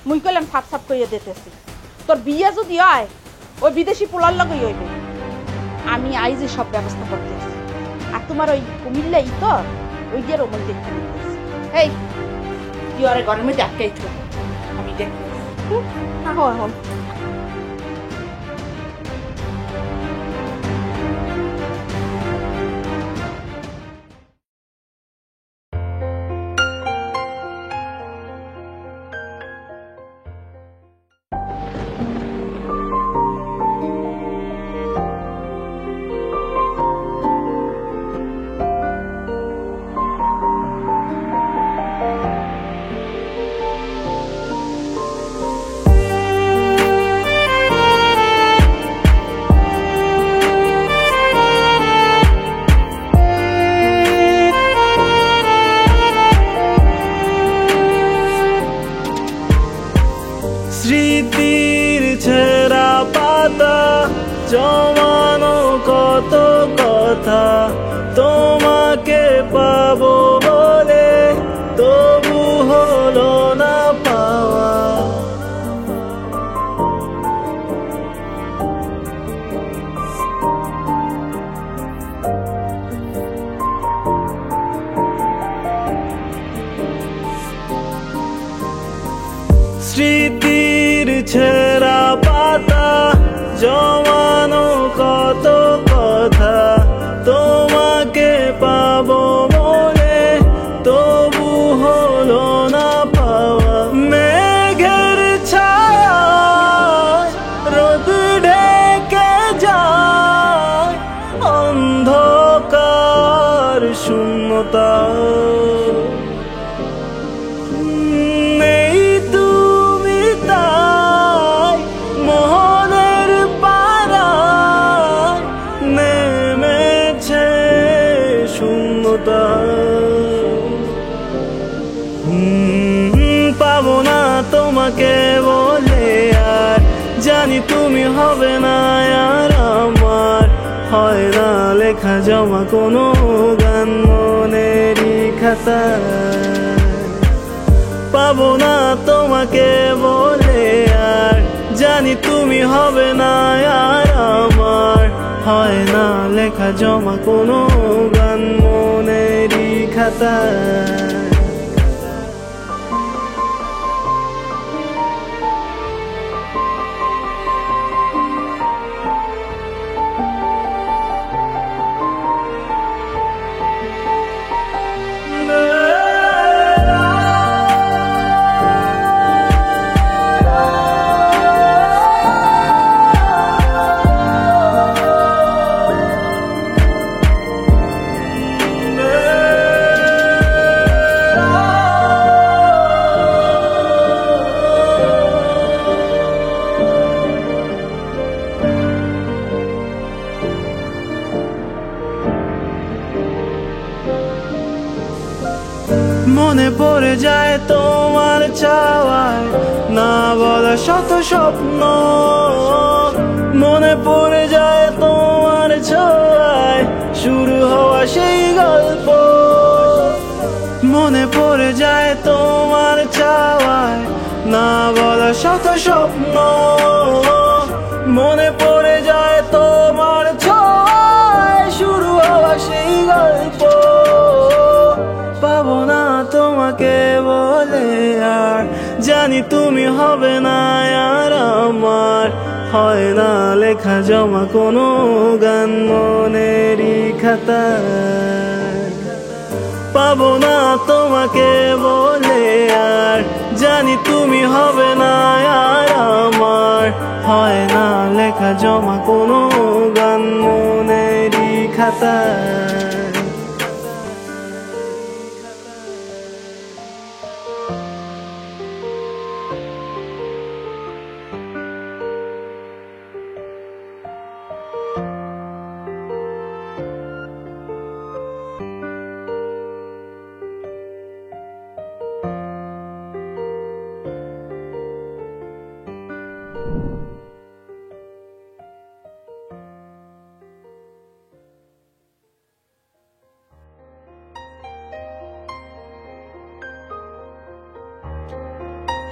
মুই কইলাম সাপ সাপ কইয়া দিতেছি, তোর বিয়া যদি হয় ওই বিদেশি পোলার লগেই হইবে। আমি আইজে সব ব্যবস্থা করতেছি। আর তোমার ওই কুমিল্লাই তো ওই দিয়ে ওমন দেখতে দিতেছি। এই তুই ওরে ঘরের মধ্যে আটকাই থো, আমি দেখতেছি। আহো এখন। স্মৃতির ছেঁড়া পাতা জমানো কত কথা, তোমাকে পাবো বলে তবু হলো না পাওয়া। স্মৃতির ছেঁড়া পাতা জমানো কত কথা, তোমাকে পাবো বলে তবু হলো না পাওয়া। মেঘের ছায়া রোদ ঢেকে যায়, অন্ধকার শূন্যতা। পাবো না তোমাকে বলে আর, জানি তুমি হবে না আর আমার। হয় না লেখা জমা কোনো গান মনেরই খাতায়। পাবো না তোমাকে বলে আর, জানি তুমি হবে না আর আমার। হয় না লেখা জমা কোনো গান মনেরই খাতায়। মনে পড়ে যায় তোমার চাওয়ায় না বলা শত স্বপ্ন। মনে পড়ে যায় তোমার ছোঁয়ায় শুরু হওয়া সেই গল্প। মনে পড়ে যায় তোমার চাওয়ায় না বলা শত স্বপ্ন। মনে পড়ে যায় তোমার ছোঁয়ায় শুরু হওয়া সেই গল্প। পাবো না তোমাকে বলে আর, জানি তুমি হবে না আর আমার। হয় না লেখা জমা কোনো গান মনেরই খাতায়। পাবো না তোমাকে বলে আর, জানি তুমি হবে না আর আমার। হয় না লেখা জমা কোনো গান মনেরই খাতায়।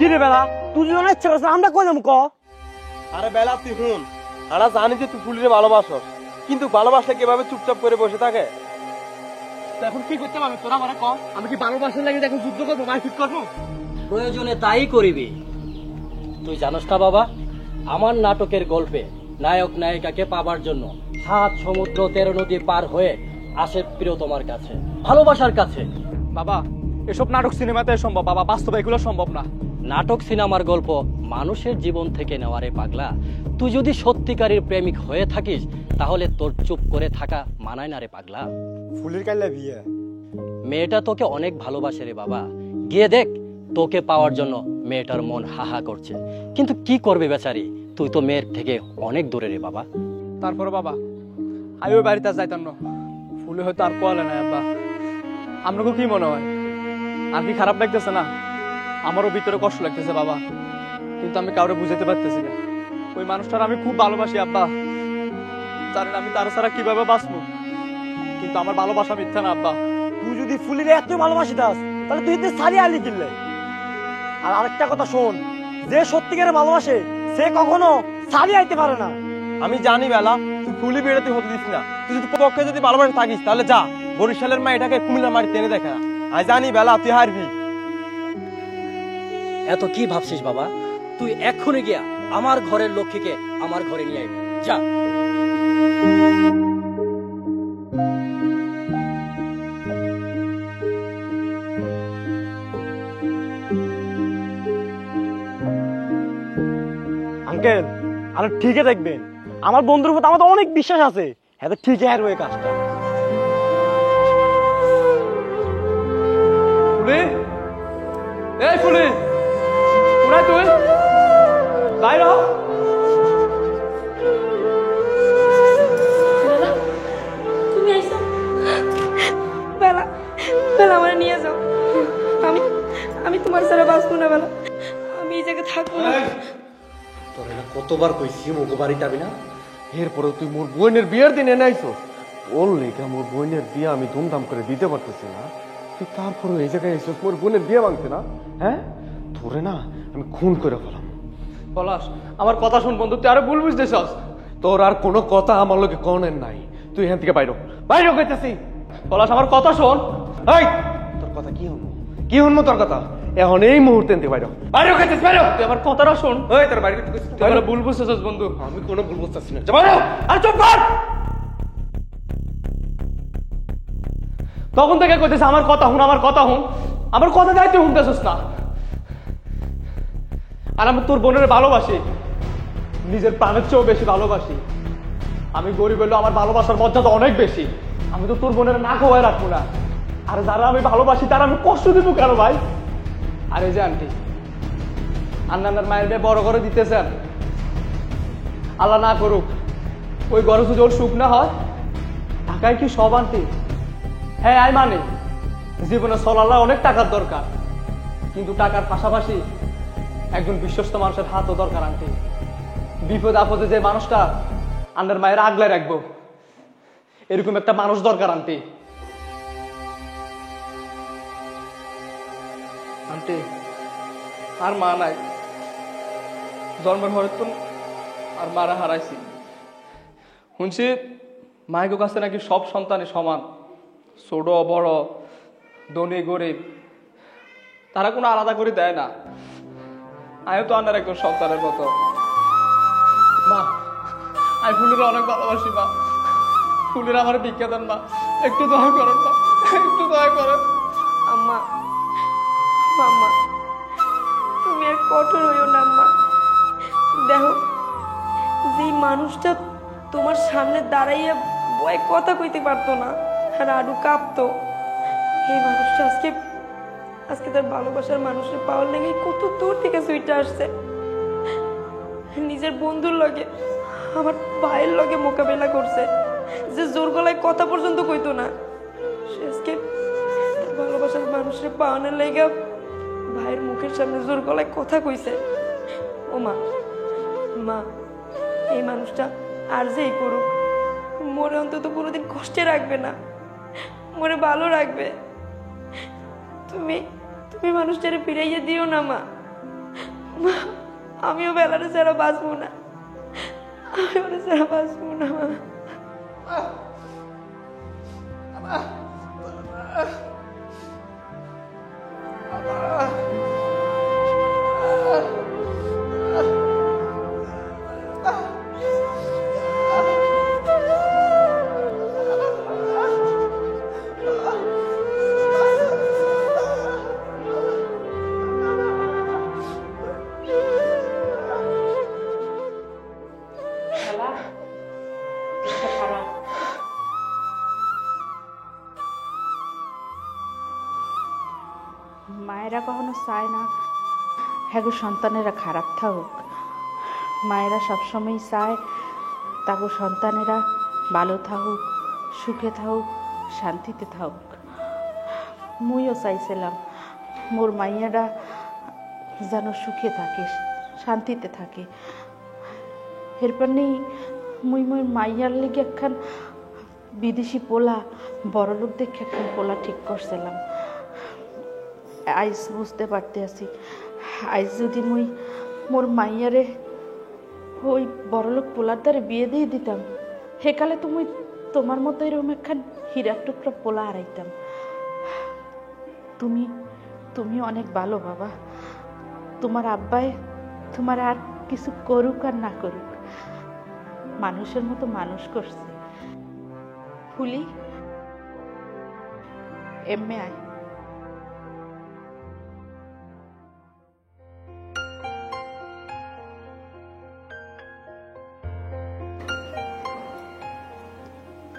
কি রে বেলা তুই যদি ইচ্ছা করছ আমরা কই যাবো ক? আরে বেলা তুই শুন, আমরা জানি যে তুই ফুলিরে ভালোবাসস, কিন্তু ভালোবাসলে কিভাবে চুপচাপ করে বসে থাকে? এখন কি করতে পারবো তোরা আমার ক? আমি কি ভালোবাসার লাগে এখন যুদ্ধ করবো, মারপিট করবো? প্রয়োজনে তাই করিবি। তুই জানোস না বাবা, আমার নাটকের গল্পে নায়ক নায়িকাকে পাবার জন্য 7 সমুদ্র 13 নদী পার হয়ে আসে প্রিয়তমার কাছে, ভালোবাসার কাছে। বাবা এসব নাটক সিনেমাতে সম্ভব, বাবা বাস্তবে এগুলো সম্ভব না। নাটক সিনেমার গল্প মানুষের জীবন থেকে নেওয়ারে পাগলা। তুই যদি সত্যিকারের প্রেমিক হয়ে থাকিস তাহলে তোর চুপ করে থাকা মানায় না রে পাগলা। ফুলের কাইলা বিয়ে। মেয়েটা তোকে অনেক ভালোবাসে রে বাবা, গিয়ে দেখ তোকে পাওয়ার জন্য মেয়েটার মন হাহা করছে, কিন্তু কি করবে বেচারি, তুই তো মেয়ের থেকে অনেক দূরে রে বাবা। তারপরে বাবা আমি ওই বাড়িতে যাইতাম না, ফুলে হয়তো আর কোয়ালে না। আব্বা আপনাকে কি মনে হয়, আর কি খারাপ লাগতেছে না? আমারও ভিতরে কষ্ট লাগতেছে বাবা, কিন্তু আমি কাউরে বুঝাতে পারতেছি না। ওই মানুষটার আমি খুব ভালোবাসি আব্বা, জানেন আমি তার ছাড়া কিভাবে বাঁচবো, কিন্তু আমার ভালোবাসা মিথ্যা না আব্বা। তুই যদি ফুলের এত ভালোবাসিতাস তাহলে তুই সারি আলি কিনলে। আর আরেকটা কথা শোন, যে সত্যিকারে ভালোবাসে সে কখনো সারি আইতে পারে না। আমি জানি বেলা তুই ফুলি বেড়ে তুই হতে দিস না, তুই যদি পক্ষে যদি ভালোবাসে থাকিস তাহলে যা বরিশালের মা এটাকে কুমিল্লার মাটি টেনে দেখা। আমি জানি বেলা তুই হারবি। এত কি ভাবছিস বাবা, তুই এক্ষুনি গিয়া আমার ঘরের লক্ষ্মীকে আমার ঘরে নিয়ে আইবি, যা। আঙ্কেল আর ঠিকই দেখবেন, আমার বন্ধুর প্রতি আমার অনেক বিশ্বাস আছে, হ্যাঁ তো ঠিকই হারবো এই কাজটা। ফুলি, এই ফুলি, কোথায় তুই? বাইরে হ। তুমি আইছো? বেলা বেলা আমার নিয়ে যাও, আমি আমি তোমার সাথে বাঁচবো না বেলা, আমি এই জায়গায় থাকবো না। তোর না কতবার কইছি মোগো বাড়ি যাবি না, এরপরে তুই মোর বোনের বিয়ের দিন এনে আইছো। ওর লেখা মোর বোনের বিয়ে আমি ধুমধাম করে দিতে পারতেছি না, তুই তারপরে এই জায়গায় এসেছিস মোর বোনের বিয়ে ভাঙতে না? হ্যাঁ তোরে না আমি খুন করে ফেলাম। পলাশ আমার কথা শুন বন্ধু, তুই আরো ভুল বুঝতেছস। তোর আর কোনো কথা আমার লোকে কনের নাই, তুই এখান থেকে বাইরো বাইরো কইতেছি। পলাশ আমার কথা শোন। এই তোর কথা কি শুনবো, কি শুনবো তোর কথা? এখন এই মুহূর্তে থেকে বাইরো বাইরো কইতেছিস, বাইরো। তুই আমার কথাটা শোন। ওই তোর বাড়ি তুই আমার ভুল বুঝতেছস বন্ধু। আমি কোনো ভুল বুঝতেছি না, যা বাইরো। আর চুপ কর। তখন থেকে কইতেছে আমার কথা হুন, আমার কথা হুন, আমার কথা যাই তুই শুনতেছস না। আর আমি তোর বোনের ভালোবাসি, নিজের প্রাণের চেয়েও বেশি ভালোবাসি। আমি গরিব হলেও আমার ভালোবাসার মর্যাদা অনেক বেশি। আমি তো তোর বোনের না খাওয়াই রাখবো না। আর যারা আমি ভালোবাসি তারা আমি কষ্ট দিব কেন ভাই? আর এই যে আন্টি, আন্নার মায়ের মেয়ে বড় করে দিতেছেন, আল্লাহ না করুক ওই ঘরে যদি ওর সুখ না হয়, টাকায় কি সব আন্টি? হ্যাঁ আই মানে জীবনে চলার অনেক টাকার দরকার, কিন্তু টাকার পাশাপাশি একজন বিশ্বস্ত মানুষের হাতও দরকার আন্টি। বিপদ আপদে যে মানুষটা আন্নার মায়ের আগলে রাখবো, এরকম একটা মানুষ দরকার আন্টি। আন্টি আর মা নাই, জন্মের ঘরে তো আর মারা হারাইছি। শুনছি মায়ের কাছে নাকি সব সন্তানই সমান, ছোট বড় ধনী গরিব তারা কোনো আলাদা করে দেয় না। আমিও তো আন্নার একজন সন্তানের মতো। মা আমি ফুলের অনেক ভালোবাসি মা, ফুলের আমার ভিক্ষা দেন মা, একটু দয়া করেন মা, একটু দয়া করেন। আম্মা আম্মা তুমি আর কঠোর হইও না আম্মা। দেখো যে মানুষটা তোমার সামনে দাঁড়াইয়া বয়ে কথা কইতে পারতো না আর আরো কাঁপতো, এই মানুষটা আজকে আজকে তার ভালোবাসার মানুষের পাওয়ার লেগে কত দূর থেকে সুইটা আসছে। নিজের বন্ধুর লগে আমার ভাইয়ের লগে মোকাবেলা করছে, যে জোর গলায় কথা পর্যন্ত কইতো না, সে আজকে তার ভালোবাসার মানুষের পাওয়ানোর লেগে ভাইয়ের মুখের সামনে জোর গলায় কথা কইছে। ও মা মা এই মানুষটা আর যেই করুক মোরে অন্তত কোনোদিন কষ্টে রাখবে না, মোরে ভালো রাখবে। তুমি তুমি মানুষটারে ফিরাইয়া দিও না মা, আমিও বেলাটা ছাড়া বাঁচবো না, আমি ওরা ছাড়া বাঁচবো না মা। মায়েরা কখনো চায় না হ্যাঁ গো সন্তানেরা খারাপ থাকুক। মায়েরা সবসময় চায় তাগো সন্তানেরা ভালো থাকুক, সুখে থাকুক, শান্তিতে থাকুক। মুইও চাইছিলাম মোর মাইয়ারা যেন সুখে থাকে, শান্তিতে থাকে। এরপর নেই মুই মোর মাইয়ার লেগে একখান বিদেশি পোলা, বড়লোক দেখে একখান পোলা ঠিক করছিলাম। আইজ বুঝতে পারতে আছি, আইজ যদি মুই মোর মাইয়ারে ওই বড়লোক পোলার দ্বারে বিয়ে দিয়ে দিতাম, সেকালে তো মুই তোমার মতো এরকম একখান হীরার টুকরা পোলা হারাইতাম। তুমি অনেক ভালো বাবা। তোমার আব্বাই তোমার আর কিছু করুক আর না করুক, মানুষের মতো মানুষ করছে। ফুলি এমএ আয়।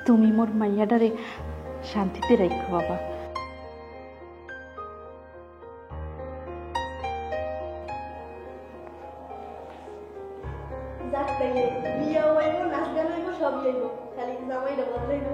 তুমি মোর মাইয়াডারে শান্তিতে রাখো বাবা। যাক তাইলে বিয়াও হইব, নাচ গান হইব, সবই হইব, খালি জামাইটা বদলাইব।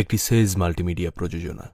একটি সেজ মাল্টিমিডিয়া প্রযোজনা।